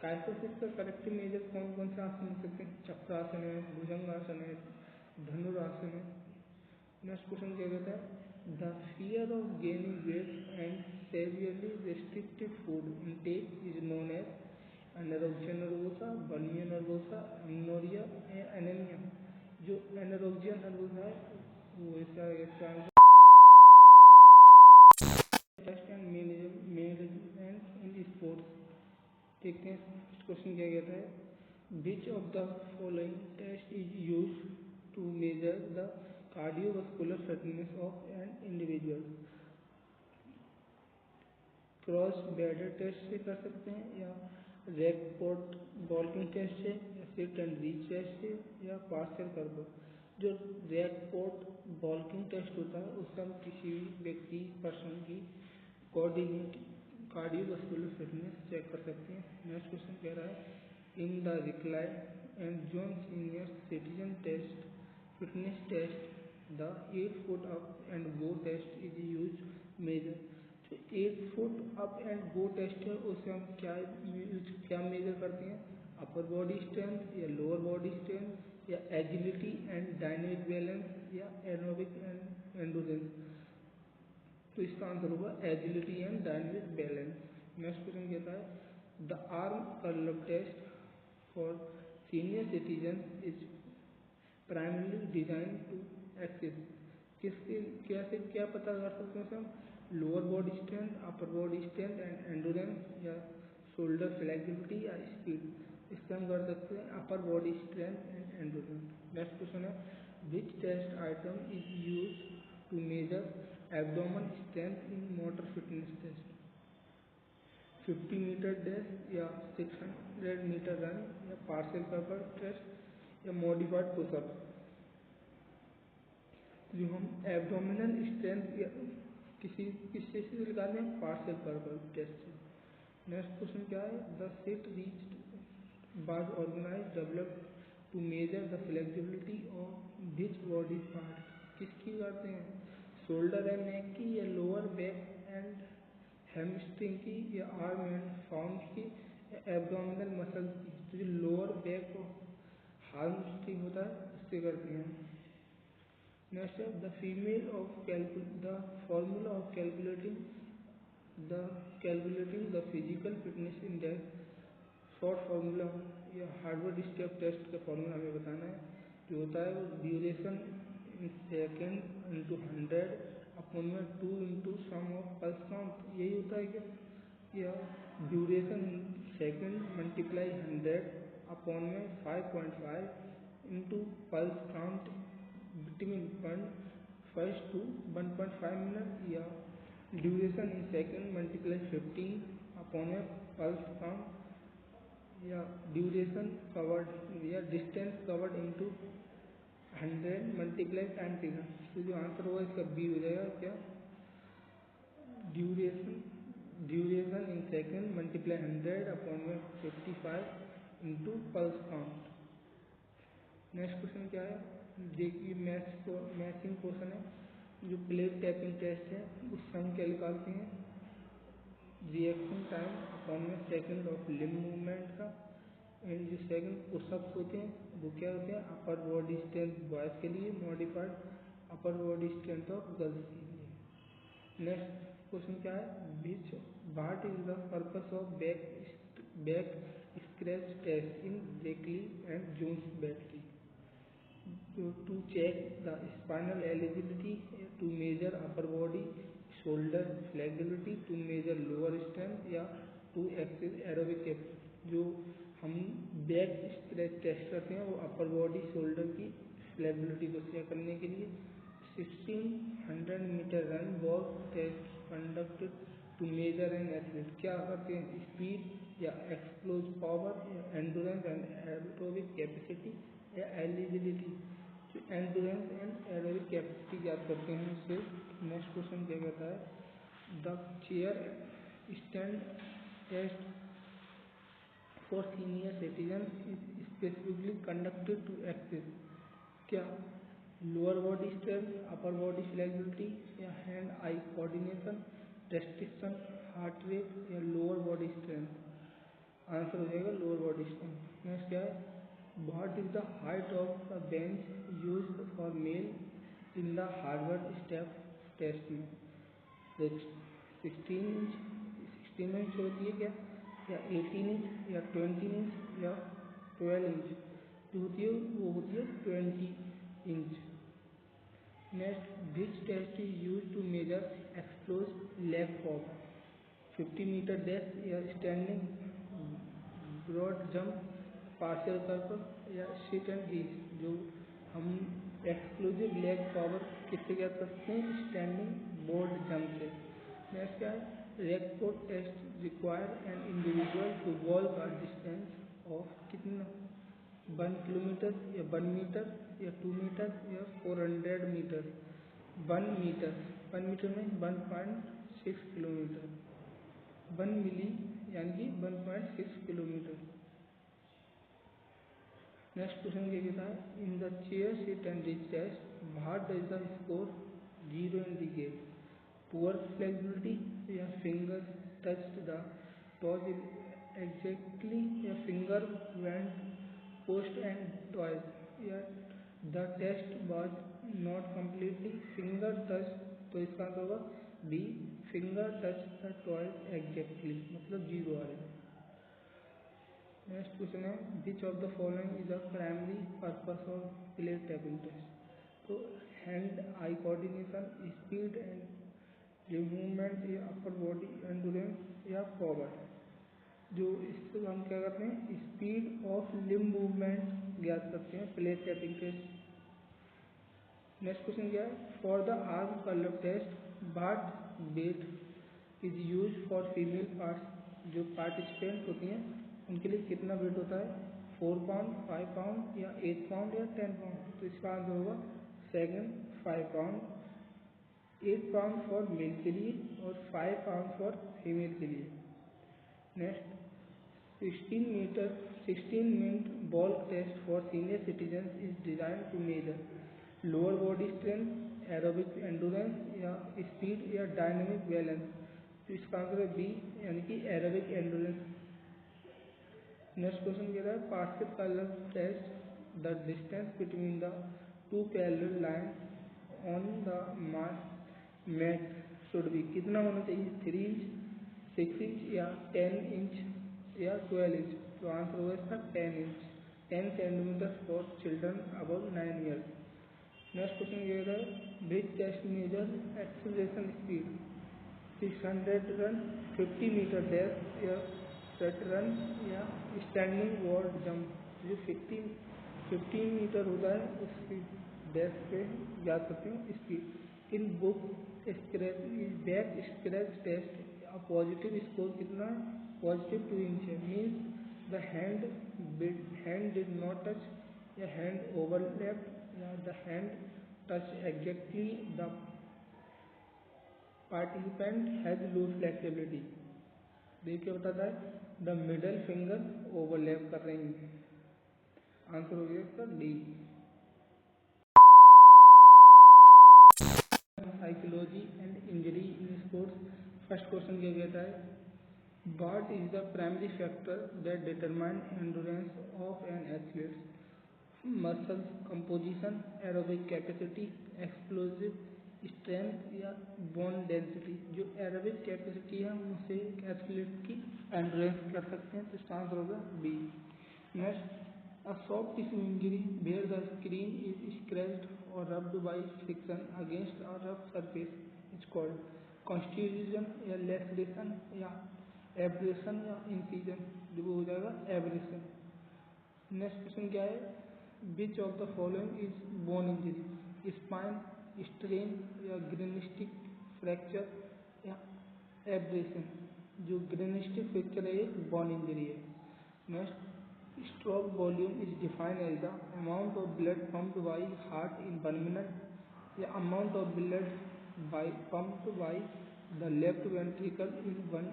Kyphosis का corrective measure कौन कौन से आसन हो सकते हैं? चक्रासन है, भुजंगासन है, धनुरासन है। नेक्स्ट क्वेश्चन क्या कहता है, the fear of gaining weight and severely restricted food intake is known as, anorexia nervosa, bulimia nervosa, amenorrhea या एनीमिया। जो एनोरेक्सिया नर्वोसा है वो इसका test and management in sports. देखते हैं क्वेश्चन क्या कहता है। Which of the following test is use to measure the cardiovascular fitness of an individual. Cross बैडर टेस्ट से कर सकते हैं, या रैकपोर्ट वॉल्किंग टेस्ट से, या सिट एंड रीच टेस्ट से, या पार्शियल कर्व। जो रैकपोर्ट वॉल्किंग टेस्ट होता है उससे हम किसी भी व्यक्ति पर्सन की कोऑर्डिनेट कार्डियोवास्कुलर फिटनेस चेक कर सकते हैं। नेक्स्ट क्वेश्चन कह रहा है, in the Rikli and Jones senior citizen test fitness test the 8 foot up and go test is use measure. तो 8 foot up and go test है उससे हम क्या मेजर करते हैं, अपर बॉडी स्ट्रेंथ या लोअर बॉडी स्ट्रेंथ या agility and dynamic balance या एरोबिक एंड एंडोरेंस। तो इसका आंसर होगा agility and dynamic balance. Next question कहता है, the arm curl test for senior citizen is primarily design to access. किसके क्या पता कर सकते हैं हम, lower body strength, upper body strength and endurance या शोल्डर फ्लेक्सिबिलिटी या स्पीड। इसका हम कर सकते हैं upper body strength and endurance. Next question है, which test item is use to measure abdomen strength in motor fitness test. 50 metre dash या 600 metre run या पार्शियल कर्व टेस्ट या मॉडिफाइड पुशअप। जो हम एब्डोमिनल स्ट्रेंथ या किससे निकालते हैं, पार्शियल कर्व टेस्ट से। नेक्स्ट क्वेश्चन क्या है, the sit reach was organize developed to measure the flexibility of which body part. किसकी करते हैं, शोल्डर एंड नेक की, या लोअर बैक एंड हैमस्ट्रिंग की, या आर्म एंड फाउंड की, या एब्डोमिनल मसल की। तो जो लोअर बैक और हैमस्ट्रिंग होता है उससे करते हैं। नेक्स्ट है, the formula of calculating the physical fitness index. Short formula या हार्वर्ड स्टेप टेस्ट का फॉर्मूला हमें बताना है। जो होता है वो duration in second into 100 upon में 2 into sum of pulse count. यही होता है क्या, या duration in second multiply 100 upon में 5.5 into pulse count between 1 to 1.5 minute, या duration in second multiply 15 upon में पल्स काउंट, या ड्यूरेशन कवर्ड या distance covered into 100 multiply time taken. तो जो आंसर होगा इसका बी हो जाएगा क्या, duration in second multiply 100 upon में 55 into pulse count. Next question क्या है, देखिए मैचिंग क्वेश्चन है। जो प्लेट टैपिंग टेस्ट है उससे हम क्या निकालते हैं, रिएक्शन टाइम अपॉन में सेकंड ऑफ लिम्ब मूवमेंट का। एंड जो सेकंड पुशअप्स होते हैं वो क्या होते हैं, अपर बॉडी स्ट्रेंथ बॉयज के लिए, modified upper body strength of girls के लिए। नेक्स्ट क्वेश्चन क्या है, what is the purpose of back scratch test in Rikli and Jones battery. to check the spinal eligibility, to measure upper body shoulder flexibility, to measure lower strength, या to access aerobic capacity। जो हम back stretch test करते हैं वो upper body shoulder की flexibility को check करने के लिए। 1600 metre run walk test conducted to measure an athlete. क्या करते हैं, स्पीड या एक्सप्लोज पावर या एंडोरेंस एंड एरोबिक कैपेसिटी या एलिजिबिलिटी। तो एंडोरेंस एंड एरोबिक कैपेसिटी याद करते हैं इससे। नेक्स्ट क्वेश्चन क्या कहता है, the chair stand test for senior citizen is specifically conducted to access. क्या lower body strength, upper body flexibility, या hand eye coordination, restriction, heart rate, या लोअर बॉडी स्ट्रेंथ। आंसर हो जाएगा लोअर बॉडी स्ट्रेंथ। नेक्स्ट क्या है, what is the height of the bench used for male in the Harvard step test में। 16 inch होती है क्या, या 18 इंच या 20 इंच या 12 इंच जो होती है वो होती है 20 inch. Next, which test is use to measure explosive leg form? 50 metre depth या standing broad jump, partial circle या सिट एंड रीच। जो हम एक्सक्लूसिव लेग पावर किससे ज्ञात कर सकते हैं? स्टैंडिंग बोर्ड जंप से। नेक्स्ट क्या है? Rockford test require an individual to walk a distance of कितना? 1 किलोमीटर या 1 मीटर या 2 मीटर या 400 मीटर। 1 मीटर, 1 मीटर में 1.6 किलोमीटर। 1 मिली यानी कि 1.6 किलोमीटर। नेक्स्ट क्वेश्चन क्या कहता है? In the chair sit and reach test what does the score 0 indicate? Poor flexibility या finger touched the toes exactly या finger went past and toes या the test was not completely finger touch. तो इसका answer होगा B, finger touch the toes exactly, मतलब 0 आ रहा है। नेक्स्ट क्वेश्चन है which of the following is a primary purpose of plate tapping test? तो hand eye coordination, speed and movement या अपर बॉडी एंडोरेंस या फॉरवर्ड। जो इससे हम क्या करते हैं? स्पीड ऑफ लिम्ब मूवमेंट ज्ञात करते हैं plate tapping test. Next question क्या है? For the arm curl test what weight is use for female parts? जो पार्टिसिपेंट होती हैं उनके लिए कितना वेट होता है? 4 पाउंड, 5 पाउंड या 8 पाउंड या 10 पाउंड। तो इसका आंसर होगा second, 5 pound. 8 pound for male के लिए और 5 पाउंड फॉर फीमेल के लिए। नेक्स्ट, 16 मिनट बॉल्क test for senior citizen is design to measure lower body strength, aerobic endurance या स्पीड या डायनेमिक बैलेंस। तो इसका आंसर है बी, यानी कि एरोबिक एंडोरेंस। नेक्स्ट क्वेश्चन कह रहा है partial curl test the distance between the two parallel line on the mat should be. कितना होना चाहिए? 3 इंच, 6 इंच या 10 इंच या 12 इंच। तो आंसर होगा इसका 10 inch, 10 centimetre for children above 9 years. Next question ये है which test measure acceleration speed? 600 run, 50 metre depth या सेट रन या स्टैंडिंग बोर्ड जंप। जो 15 मीटर होता है उसकी डेप्थ पे याद करते हैं speed. In book scratch back scratch test positive score कितना है? पॉजिटिव 2 इंच है। Means the hand did not touch या हैंड ओवरलैप्ड या the hand touch exactly the participant has low flexibility. देखिए बताता है द मिडल फिंगर ओवरलैप कर रही है। आंसर हो गया इसका D. Psychology and injury in sports. First question क्या कहता है? What is the primary factor that determine endurance of an athlete? Muscle composition, aerobic capacity, explosive strength या बोन डेंसिटी। जो एरोबिक कैपेसिटी है उनसे एथलीट की एंडोरेंस कर सकते हैं। तो इसका आंसर होगा B. Next, a soft tissue injury where the screen is scratched और rubbed by friction against a rough surface is called constitution या लैक्रेशन या एब्रेशन या इंसिजन। जो वो हो जाएगा एब्रेशन। नेक्स्ट क्वेश्चन क्या है? Which of the following is bone injury? Spine strain या ग्रेनिस्टिक फ्रैक्चर या एब्रेशन। जो ग्रेनिस्टिक फ्रैक्चर है एक बोन इंजरी है। Next, stroke volume is defined as the amount of blood pumped by heart in 1 minute या amount of blood pumped by the left ventricle in 1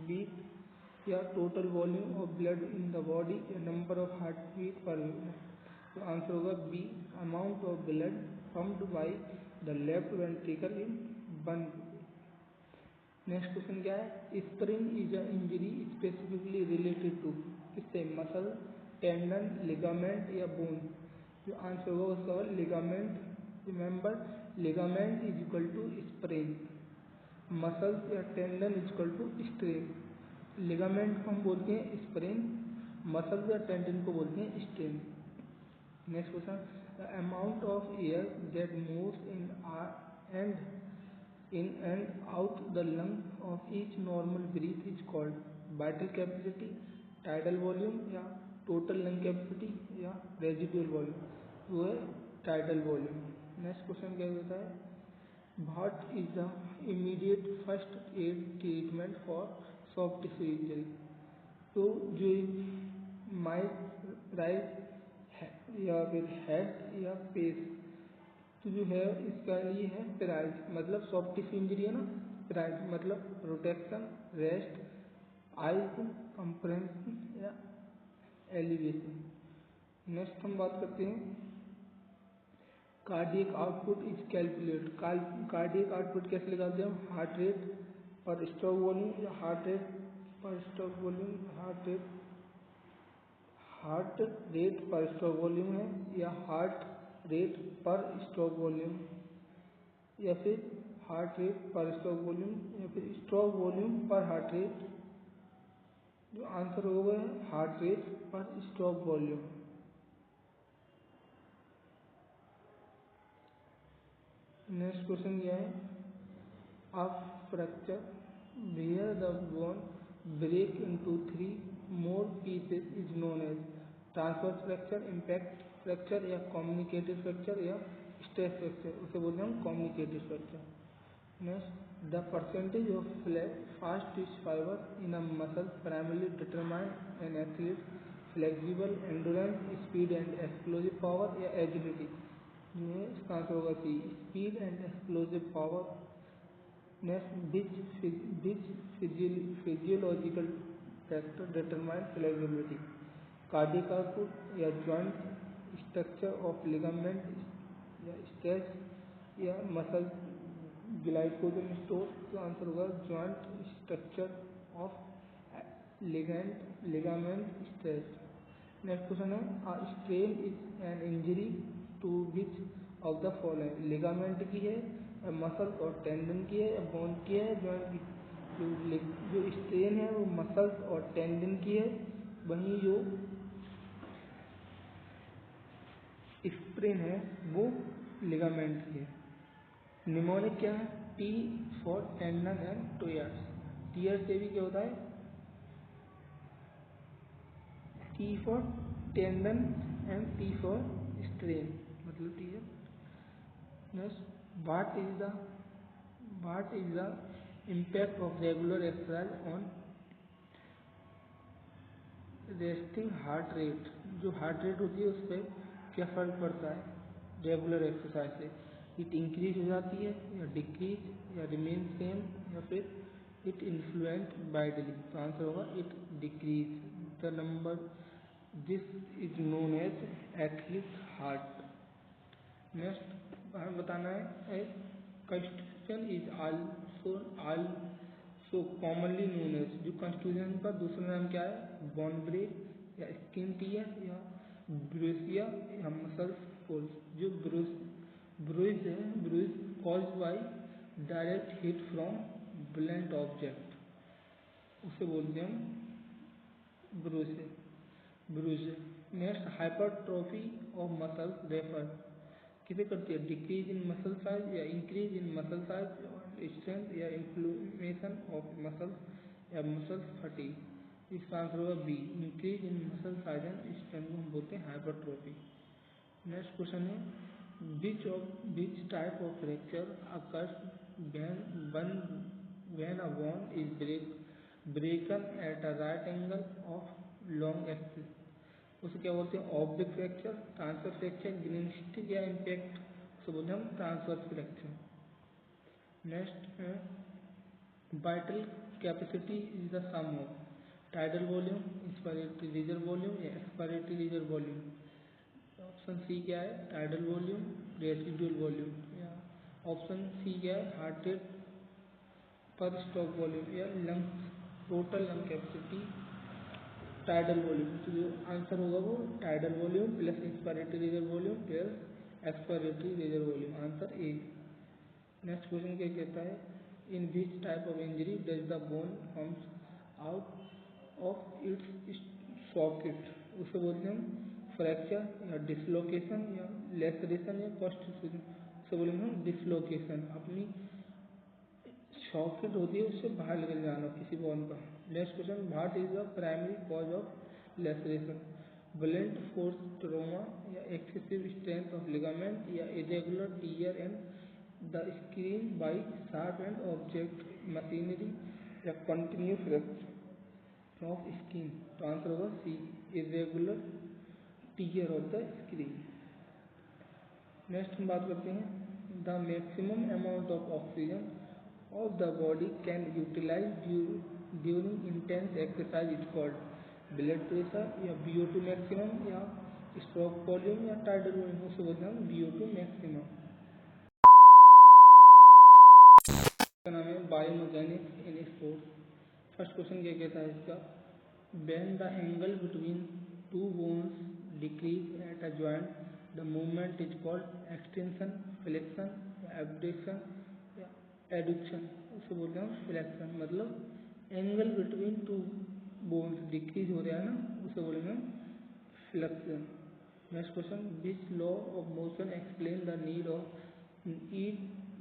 beat या total volume of blood in the body या number of heart beat per minute. तो answer होगा B, amount of blood pumped by the left ventricle in 1 beat. Next question क्या है? Spring is a injury specifically related to किससे? Muscle, tendon, ligament या bone. जो answer होगा उसका ligament. Remember, ligament is equal to spring, muscle या tendon is equal to strain. Ligament को हम बोलते हैं स्प्रेन, मसल या टेंडन को बोलते हैं strain. Next question, the amount of air that moves in and out the lung of each normal breath is called vital capacity, tidal volume या total lung capacity या रेजिडुअल वॉल्यूम, वो है tidal volume. Next question क्या कहता है, what is the immediate first aid treatment for soft tissue injury. तो जो might right या फिर हेड या पेस, तो जो है इसका ये है पेराइज, मतलब सॉफ्ट टिश्यू इंजरी है ना, पेराइज मतलब रोटेक्शन, रेस्ट, आइज कंप्रेशन या एलिवेशन। नेक्स्ट हम बात करते हैं cardiac output is calculate. Cardiac output कैसे निकालते हैं हम, heart rate per stroke volume या heart rate per stroke volume, heart rate per stroke volume है या heart rate per stroke volume या फिर heart rate per stroke volume या फिर स्ट्रोक वॉल्यूम पर हार्ट रेट। जो आंसर होगा है heart rate per stroke volume. Next question क्या है, आप fracture where the bone break into 3 more pieces is known as transverse fracture, impact fracture या कम्युनिकेटिव फ्रैक्चर या स्ट्रेस फ्रैक्चर, उसे बोलते हैं हम communicative fracture. Next, the percentage of fast tissue fibre in a muscle primarily determine an athlete flexible endurance, speed and explosive power या agility. जो है इसका आंसर होगा C, speed and explosive power. Next, which physiological factor determine flexibility, cardiac output या joint structure of ligament या stretch या muscle glycogen store. तो answer होगा joint structure of ligament stretch. Next question है, strain is an injury to which of the following, ligament की है, muscle और tendon की है, बोन की है, जॉइंट की। जो स्ट्रेन है वो मसल्स और टेंडन की है, वहीं जो स्प्रेन है वो लिगामेंट की है। निमोनिक क्या है, T for tendon and tears. Tear से भी क्या होता है, T for tendon and T for strain, मतलब tear. Next, what is the impact of regular exercise on resting heart rate. जो हार्ट रेट होती है उस पर क्या फर्क पड़ता है रेगुलर एक्सरसाइज से, इट इंक्रीज हो जाती है या डिक्रीज या रिमेन सेम या फिर इट इन्फ्लुएंस बाइडली। तो आंसर होगा it decrease the number, this is known as athlete heart. Next हमें बताना है, constitution is also commonly known as. जो कंस्टिट्यूशन का दूसरा नाम क्या है, बोन ब्रेक या स्किन टियर या ब्रूसिया या मसल फोल्स। जो ब्रूइज है, bruise caused by direct hit from blunt object, उसे बोलते हैं हम bruise. Next, hypertrophy of muscle refer किसे करती है, डिक्रीज इन मसल साइज या इंक्रीज इन मसल साइज और स्ट्रेंथ या इन्फ्लेमेशन ऑफ मसल या मसल फटीग। इसका आंसर होगा B, increase in muscle size and strength को हम बोलते हैं हाइपरट्रोफी। नेक्स्ट क्वेश्चन है, which type of fracture occurs when a bone is broken at a right angle of long axis। उसे क्या बोलते हैं, oblique fracture, transfer fracture, greenstick या इम्पैक्ट, उसे बोलते हैं हम ट्रांसफर फ्रैक्चर। नेक्स्ट है, vital capacity is the sum of tidal volume, inspiratory reserve volume या expiratory reserve volume. Option C क्या है, टाइडल वॉल्यूम, रेसिडुअल वॉल्यूम, या ऑप्शन सी क्या है, heart rate per stroke volume या lung total lung capacity tidal volume. तो जो answer होगा वो tidal volume plus inspiratory reserve volume plus expiratory reserve volume, answer A. Next question क्या कहता है, in which type of injury does the bone forms out of its socket, उसे बोलते हैं हम फ्रैक्चर या डिसलोकेशन या लेसरेशन या कॉन्स्टिट्यूशन, उसे बोलेंगे हम डिसलोकेशन। अपनी सॉकेट होती है उससे बाहर निकल जाना किसी बोन का। Next question, what is the primary cause of laceration? Blunt force trauma या एक्सेसिव स्ट्रेंथ ऑफ लिगामेंट या irregular tear and the screen by sharp and object machinery या कंटिन्यूस फ्रैक्चर ऑफ स्किन। तो answer होगा C, irregular tear of the screen. Next हम बात करते हैं, the maximum amount of oxygen of the body can utilize during intense exercise is called blood pressure या VO2 maximum या stroke volume या tidal volume, उसे बोलते हैं VO2 maximum। इसका नाम है biomechanics in sports. First question क्या कहता है इसका, when the angle between two bones decrease at a joint the movement is called extension, flexion, abduction या एडुक्शन, उसे बोलते हैं फ्लेक्शन। मतलब angle between two bones decrease हो रहा है ना, उसे बोलेंगे flexion. Next question, which law of motion explain the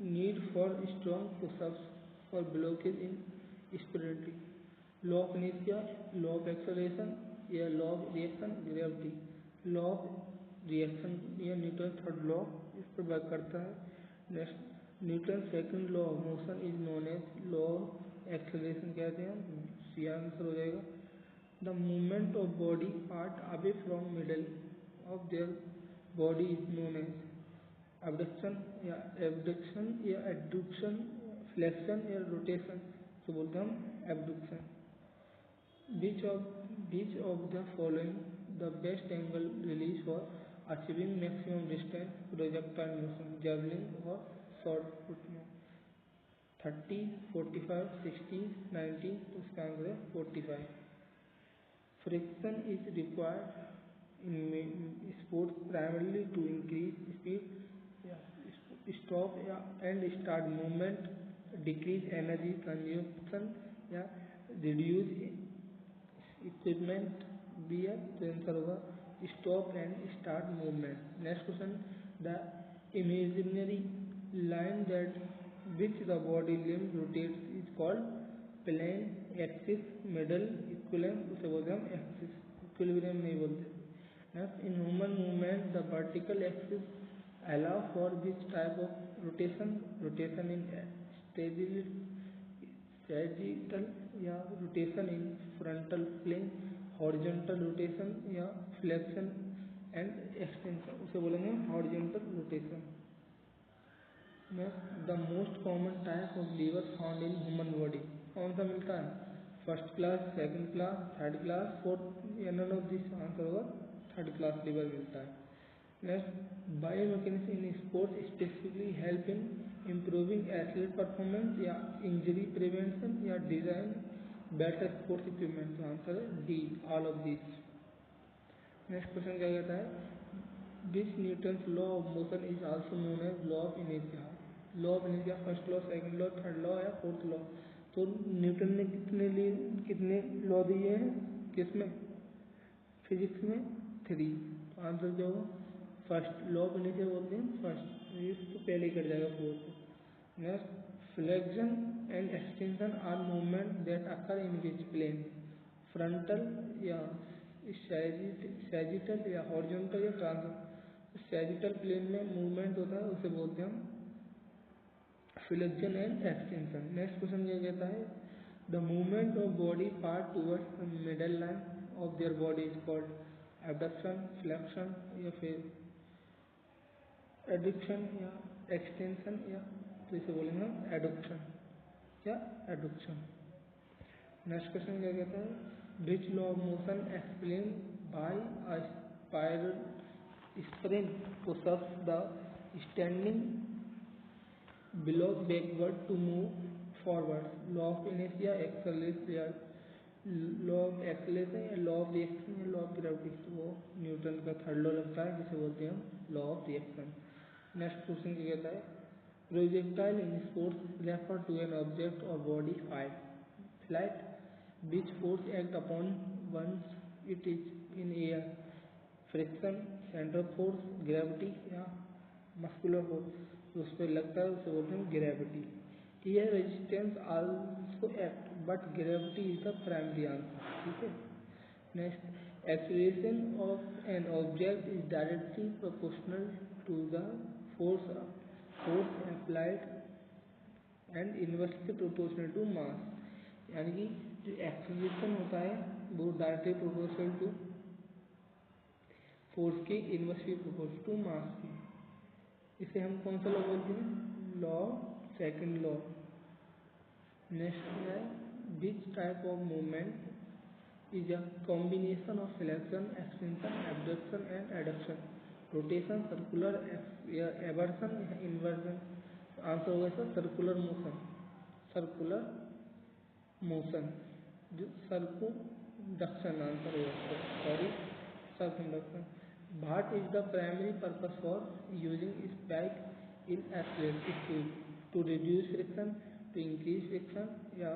need for strong pushups for blockage in sprinting? Law of inertia, law of acceleration या law of reaction gravity? Law of reaction या Newton third law इस पर work करता है। Next, Newton second law of motion is known as law of acceleration कहते हैं, C answer हो जाएगा। The movement of body part away from middle of their body is known as abduction या abduction या adduction, flexion या rotation, तो बोलते हैं हम abduction. Which of the following the best angle release for achieving maximum distance projectile motion, javelin और shot put में? 30, 45, 60, 90, तो इसका आंसर है 45। Friction is required in sports primarily to increase speed, stop या and start movement, decrease energy consumption या reduce equipment भी है, तो आंसर होगा stop and start movement. Next question, the imaginary line that which the body limb rotates is called plane, axis, middle, equilibrium, उसे बोलते हैं हम एक्सिस, इक्विलिब्रियम नहीं बोलते। in human movement the vertical axis allow for which type of rotation? rotation in sagittal या rotation in frontal plane, horizontal rotation या flexion and extension, उसे बोलेंगे horizontal rotation। The most common type of lever found in human body, कौन सा मिलता है? First class, second class, third class, fourth या none of this? Answer होगा third class lever मिलता है। Next, biomechanics in sports specifically help in improving athlete performance या injury prevention या डिजाइन बेटर स्पोर्ट्स इक्विपमेंट, तो आंसर है D, all of this. Next question क्या कहता है, which Newton's law of motion is also known as law of inertia? Law of inertia first law, second law, third law या fourth law? तो Newton ने कितने law दिए हैं किसमें? फिजिक्स में 3। तो आंसर क्या होगा? फर्स्ट लॉ ऑफ इनर्शिया बोलते हैं फर्स्ट, तो पहले ही कर जाएगा fourth. Next, flexion and extension are movement that occur in which plane? Frontal या सैजिटल या हॉरिजॉन्टल या ट्रांसवर्स? सैजिटल प्लेन में मूवमेंट होता है, उसे बोलते हैं हम flexion and extension. Next question ये कहता है, the movement of body part towards the middle line of their body is called abduction, flexion या फिर एडक्शन या एक्सटेंशन या, तो इसे बोलेंगे हम एडक्शन या एडक्शन। नेक्स्ट क्वेश्चन क्या कहता है, which law of motion explain by a spiral spring pushups the standing block backward to move forward? Law of inertia, acceleration या लॉ ऑफ एक्सेलरेशन या लॉ ऑफ रिएक्शन या law of gravity? तो वो Newton का third law लगता है, जिसे बोलते हैं हम law of reaction. Next question क्या कहता है, projectile in sports refer to an object और body fight, flight, Which force act upon once it is in air? Friction, centre of force, gravity या मस्कुलर फोर्स तो उस पर लगता है उसे बोलते हैं gravity. Air resistance also act but gravity is the primary answer. ठीक है। Next, acceleration of an object is directly proportional to the force applied and inversely proportional to mass. यानी कि जो एक्सीलरेशन होता है वो डायरेक्टली प्रोपोर्शनल टू फोर्स के inversely proportional to mass की। इसे हम कौन सा लॉ बोलते हैं? Law, second law. नेक्स्ट है, which type of movement is a combination of flexion, extension, abduction and adduction, rotation, circular या एवर्सन या इन्वर्जन। आंसर होगा इसका सर्कुलर मोशन। सर्कुलर मोशन जो सर्कुंडक्शन आंसर होगा, sorry सर्कुंडक्शन। What is the primary purpose for using spike in athletic shoes? To reduce friction, to increase friction या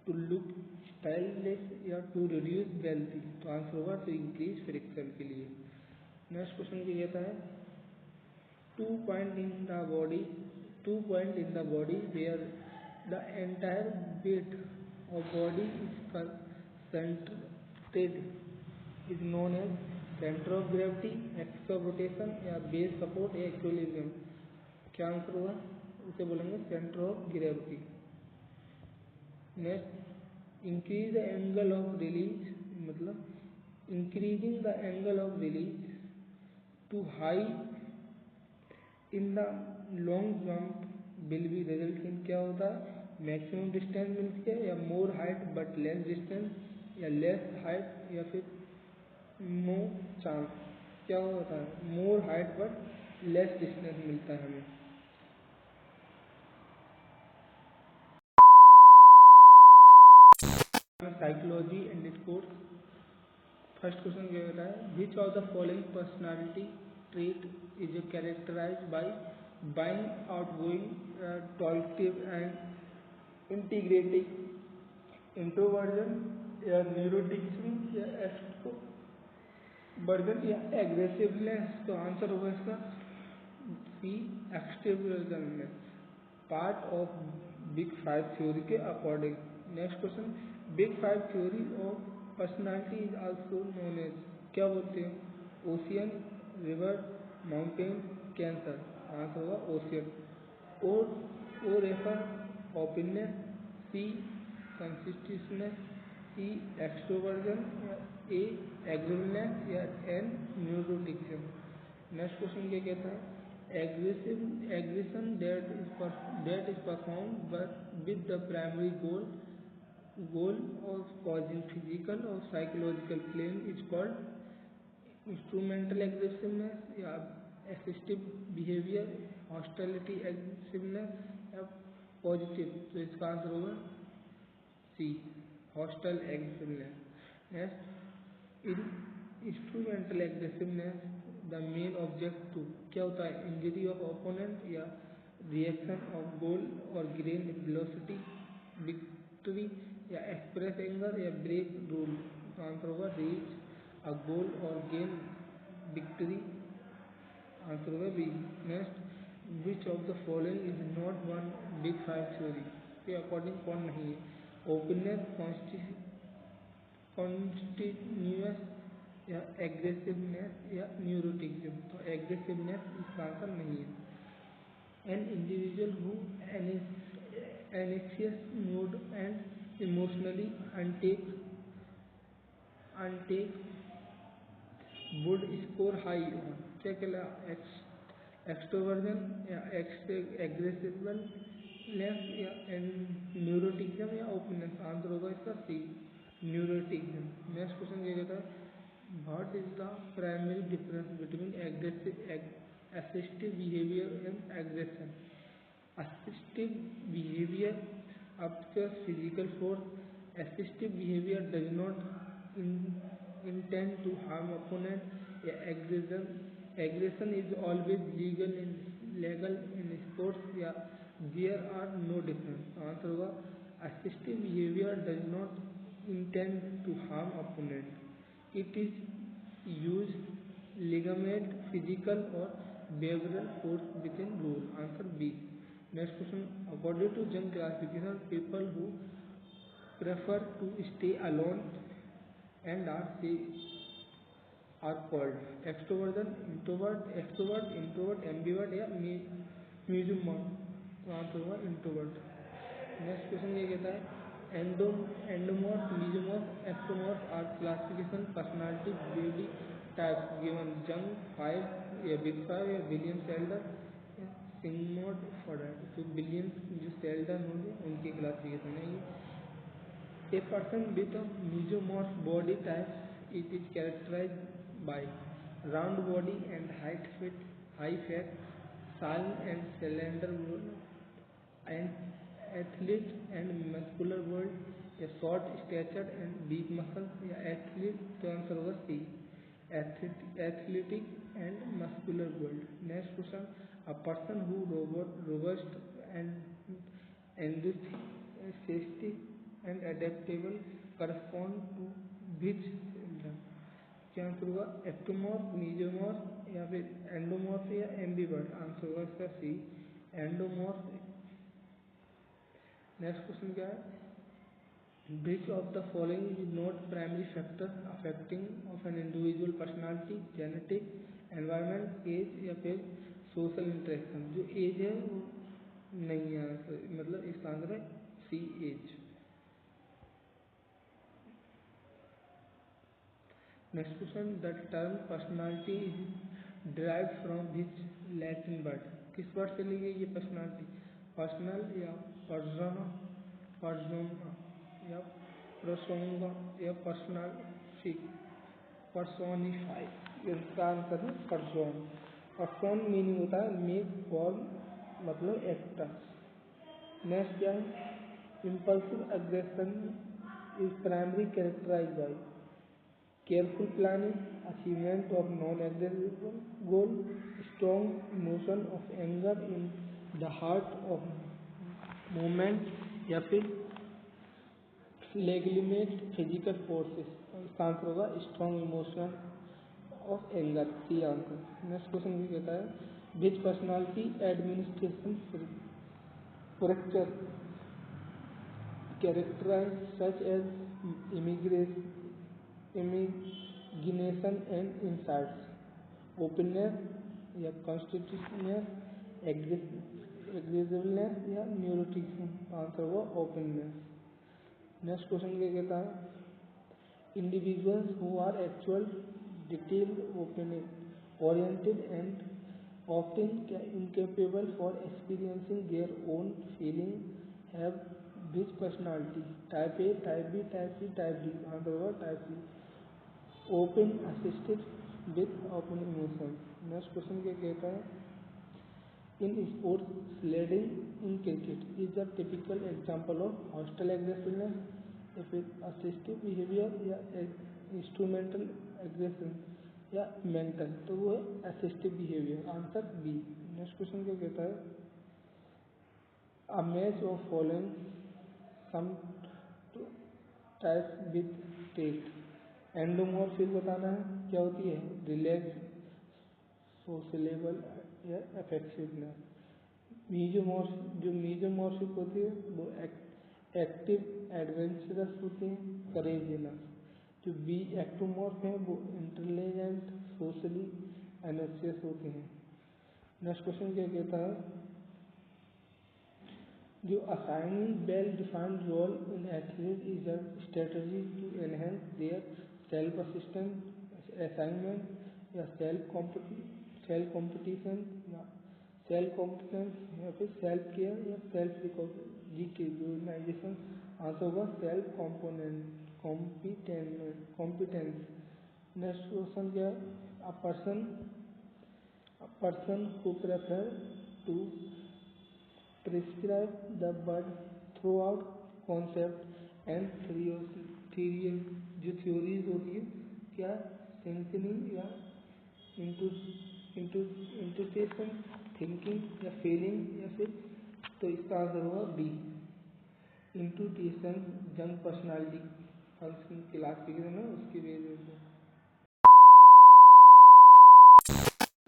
to look stylish या to reduce bulky। तो answer होगा to increase friction के लिए। Next question क्या कहता है? two point in the body where the entire weight of body is concentrated is known as centre of gravity, axis of rotation या base support या equilibrium. क्या answer होगा? उसे बोलेंगे centre of gravity. Next, increase the angle of release, मतलब increasing the angle of release to high in the long jump will be result in. क्या होता है? मैक्सिमम डिस्टेंस मिलती है या more height but less distance या less height या फिर नो चांस। क्या होता है? More height but less distance मिलता है हमें। Psychology and sports. First question क्या कहता है? Which of the following personality trait is characterised by being, outgoing, talkative and integrating, introversion या न्यूरोटिक्सिज्म या एक्सट्रोवर्जन या एग्रेसिवनेस। तो आंसर होगा इसका C, extroversion, part of big five theory के according. Next question, big five theory of personality is also known as. क्या बोलते हैं? Ocean, river, mountain, cancer. Answer होगा ocean. O refer opinion, C conscientiousness, C extroversion या A aggressiveness या N neuroticism. Next question क्या कहता है? Aggression that is performed with the primary goal of causing physical or psychological pain is called instrumental aggressiveness या assistive behavior, hostility aggressiveness या positive। तो इसका answer होगा C, hostile aggressiveness। Next, in instrumental aggressiveness the main object to. क्या होता है? Injury of opponent या reaction of goal और गेन वेलोसिटी, विक्ट्री या एक्सप्रेस एंगर या ब्रेक रूल। तो आंसर होगा रीच अ गोल और गेन विक्ट्री। आंसर होगा B. Next, which of the following is not one big five theory के according कौन नहीं है? ओपिनियन, कॉन्टिन्यूअस या एग्रेसिवनेस या न्यूरोटिक्सिज्म। तो एग्रेसिवनेस इसका आंसर नहीं है। An individual who anxious mood and emotionally untakes would score high on। क्या कहला? एक्सट्रोवर्जन या एग्रेसिवनेस या न्यूरोटिक्सिज्म या ओपिनियन। आंसर होगा इसका सी, न्यूरोटिक्सिज्म। नेक्स्ट क्वेश्चन क्या कहता है? What is the primary difference between assistive behaviour and aggression? Assistive behavior applies physical force. Assistive behavior does not intend to harm opponent. Aggression is always legal in sports. There are no difference। Answer होगा assistive behavior does not intend to harm opponent. It is use legitimate physical or behavioral force within rule. Answer B. Next question. According to Jung classification, people who prefer to stay alone and are called extrovert, ambivert या museum. तो answer होगा introvert. Next question ये कहता है endomorph, mesomorph, ectomorph are classification personality body types given Jung 5 या big 5 या William Seldon या Sigmund Freud. तो विलियम जो सेल्डन होंगे उनकी क्लासिफिकेशन है ये। A person with a mesomorph body type, it is characterized by round body and high fat, silent and slender build, and athlete and muscular build, a short stature and deep muscles, या athlete तो answer होगा C, athletic and muscular build। Next question, a person who robust and enthusiastic and adaptable correspond to which syndrome? क्या answer होगा ectomorph, mesomorph या फिर endomorph या ambivert. Answer होगा इसका सी, एंडोमॉर्फ। नेक्स्ट क्वेश्चन क्या है, which of the following is not primary factor affecting of an individual personality? Genetic, environment, age या फिर सोशल इंटरेक्शन। जो एज है वो नहीं है, मतलब इसका आंसर है C, age. Next question, the term personality is derived from which Latin word? किस वर्ड से ली गई ये पर्सनालिटी? पर्सनल या पर्सोना, पर्सोना या पर्सोंगा या पर्सोनिफाई। इसका आंसर है पर्सोन। पर्सोन मीनिंग होता है मेक, फॉर्म, मतलब एक्टर। नेक्स्ट क्या है, impulsive aggression is primary characterize by careful planning, achievement of non-aggressive goal, strong emotion of anger in the heart of movement या फिर legitimate physical forces। इसका आंसर होगा strong emotion of anger, C answer. Next question भी कहता है which personality administration fracture characterized such as imagination and insights, openness या constitutiveness, agreeableness या neuroticism। Answer हुआ openness। नेक्स्ट क्वेश्चन क्या कहता है individuals who are actual, detail oriented and often incapable for experiencing their own feeling have which personality? Type A, type B, type C, type D. Answer होगा type C, open assisted with open emotion. Next question क्या कहता है in sports sledging in cricket is the typical example of hostile aggressiveness या फिर assertive behaviour या instrumental aggression या mental. तो वो है assertive behaviour, answer B. Next question क्या कहता है a match of following some types with test. Endomorphic बताना है क्या होती है, रिलैक्स, सोशलेबल या अफेक्टिवनेस। मेसोमॉर्फिक होती है वो एक्टिव, एडवेंचरस होती है, करेजियस। जो बी एक्टोमॉर्फ है वो इंटेलिजेंट, सोशली एनर्जियस होते हैं। नेक्स्ट क्वेश्चन क्या कहता है जो assigning well-defined role in athlete is a strategy to enhance their self-assessment assignment या self competition या self competence या फिर self care या self recognition। आंसर होगा self competence। नेक्स्ट क्वेश्चन क्या है a person who prefer to prescribe the word throughout concept and theories। जो theories होती है क्या थिंकिंग या इंटुइशन, थिंकिंग या फीलिंग या फिर, तो इसका आंसर होगा B intuition. Jung personality function classification है उसकी बेसिस पे।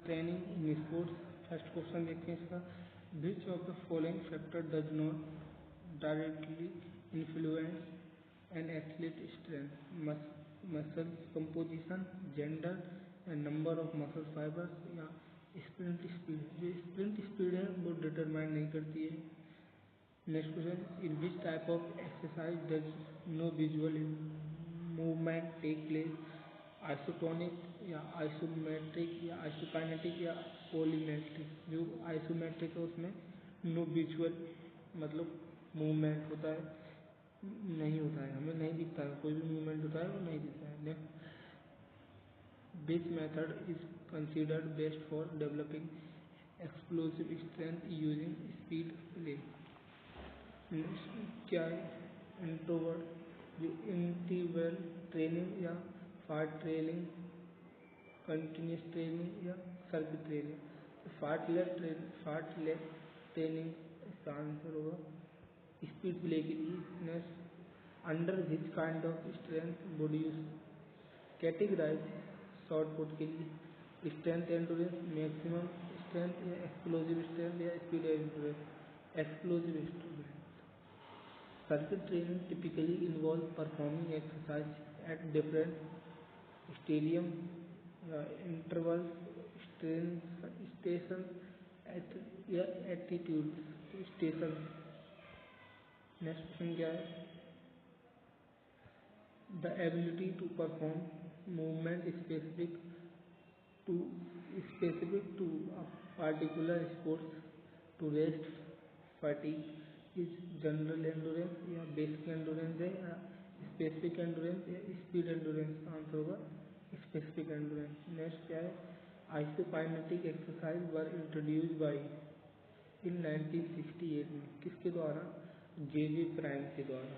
Training in sports. First question देखते हैं इसका। Which of the following factor does not directly influence an athlete strength? Muscle composition, gender, number of muscle fibers, या sprint speed. जो sprint speed है वो डिटरमाइन नहीं करती है। Next question, in which type of exercise does no visual movement take place? Isotonic या isometric या isokinetic या पॉलीमेट्रिक। जो आइसोमेट्रिक है उसमें नो विजुअल मतलब मूवमेंट होता है, नहीं होता है, हमें नहीं दिखता है, कोई भी मूवमेंट होता है वो नहीं दिखता है। Next, which method is considered best for developing explosive strength using speed play? क्या है? इंट्रोवर्ट जो इंटरवल ट्रेनिंग या फास्ट ट्रेनिंग, कंटिन्यूस ट्रेनिंग या circuit training. Fast leg training इसका आंसर होगा स्पीड प्ले के लिए। Next, under which kind of strength would you categorize shot put के लिए? स्ट्रेंथ एंडोरेंस, मैक्सिमम स्ट्रेंथ या एक्सप्लोजिव स्ट्रेंथ या speed endurance? Explosive strength. Circuit training typically involves performing exercise at different stadium intervals, stations, या attitudes station। Next question क्या है? The ability to perform movement to specific to a particular sports to rest fatigue is general endurance या basic endurance है, या specific endurance या speed endurance। Answer होगा specific endurance। Next क्या है? Isokinetic exercise were introduced by in 1968 में, किसके द्वारा? जे प्राइम के द्वारा।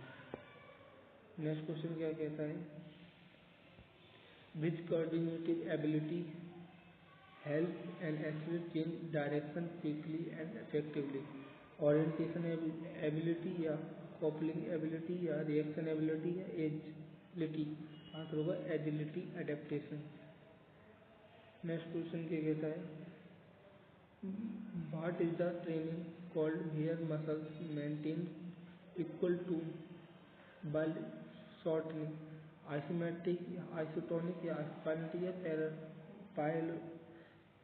नेक्स्ट क्वेश्चन क्या कहता है? Which coordinative ability help an athlete change direction quickly and effectively? Orientation ability या कॉपलिंग एबिलिटी या रिएक्शन एबिलिटी या एजिलिटी? आंसर होगा एजिलिटी एडेप्टेशन। नेक्स्ट क्वेश्चन क्या कहता है? What is the training called where muscles maintain equal to by shortening? Isometric या isotonic या isokinetic या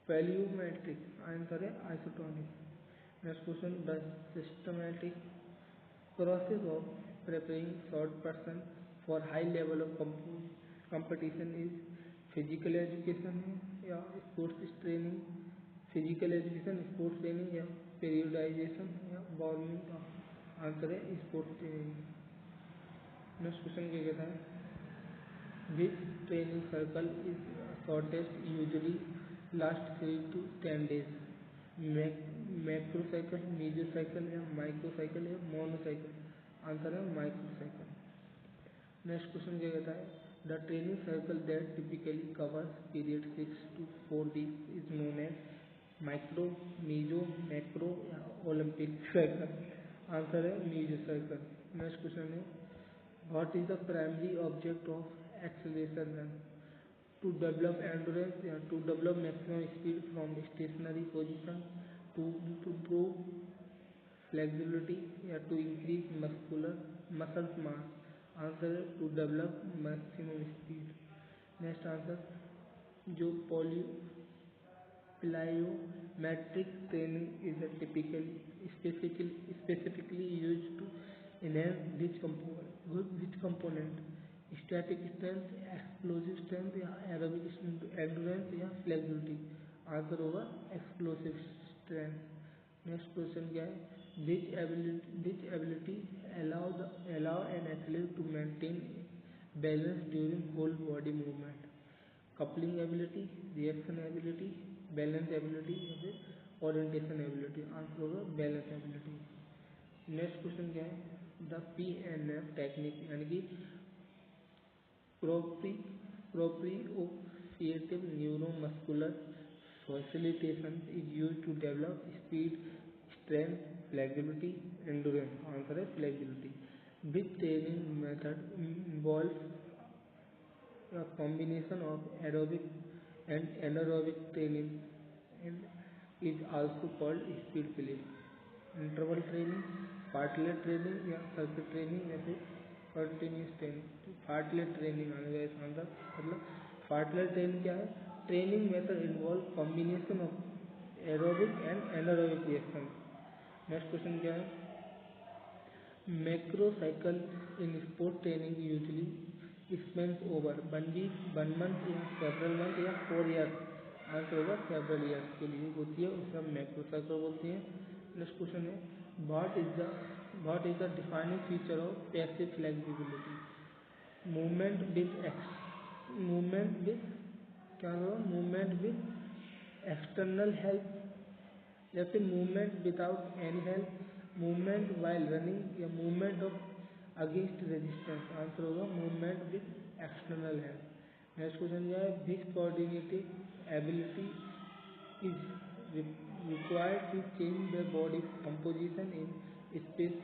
पैलियोमेट्रिक? आंसर है isotonic. Next question, the systematic process of preparing short person for high level of competition is physical education या sports training? Physical education, sports training या periodisation या warming? Answer है sports training. Next question क्या कहता है? Which training circle is shortest usually last 3 to 10 days? Macro cycle, meso cycle या micro cycle या mono cycle? Answer है micro cycle. Next question क्या कहता है? The training circle that typically covers period 6 to 4 weeks is known as micro, meso, macro या Olympic cycle? Answer है meso cycle. Next question है, what is the primary object of acceleration run? To develop endurance या to develop maximum speed from stationary position, to improve flexibility या to increase muscle mass? Answer है to develop maximum speed। Next answer, जो plyometric training is a specifically used to enhance which component? Static strength, explosive strength या aerobic endurance या flexibility? Answer होगा explosive strength. Next question क्या है? Which ability allow an athlete to maintain balance during whole body movement? Coupling ability, reaction ability, balance ability या फिर orientation ability? Answer होगा balance ability. Next question क्या है? The PNF technique यानी कि proprioceptive neuromuscular facilitation is used to develop speed, strength, flexibility, endurance? Answer है flexibility। Which training method involves a combination of aerobic and anaerobic training and is also called speed play. Interval training, fartlek training या circuit training या फिर continuous training. Fartlek training आने का इसका answer मतलब पार्टलेट training क्या है? Training method involve combination of aerobic and anaerobic reaction. Next question क्या है? Macro cycle in sport training usually spans over 1 week, 1 month या सेवरल मंथ या 4 ईयर। आंसर होगा सेवरल ईयर्स के लिए होती है, उसे हम मैक्रो साइकिल बोलते हैं। नेक्स्ट क्वेश्चन है what is the defining feature of passive flexibility? Movement with क्या होगा? मूवमेंट विद एक्सटर्नल हेल्प या फिर movement without any help, movement while running या movement of against resistance. Answer होगा movement with external help. Next question क्या है? This coordinative ability is required to change the body composition in space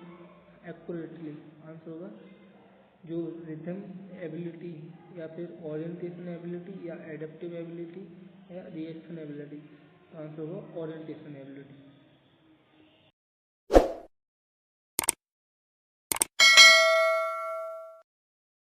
accurately। Answer होगा जो rhythm ability या फिर orientation ability या adaptive ability या reaction ability. Answer होगा ओरिएंटेशन एबिलिटी।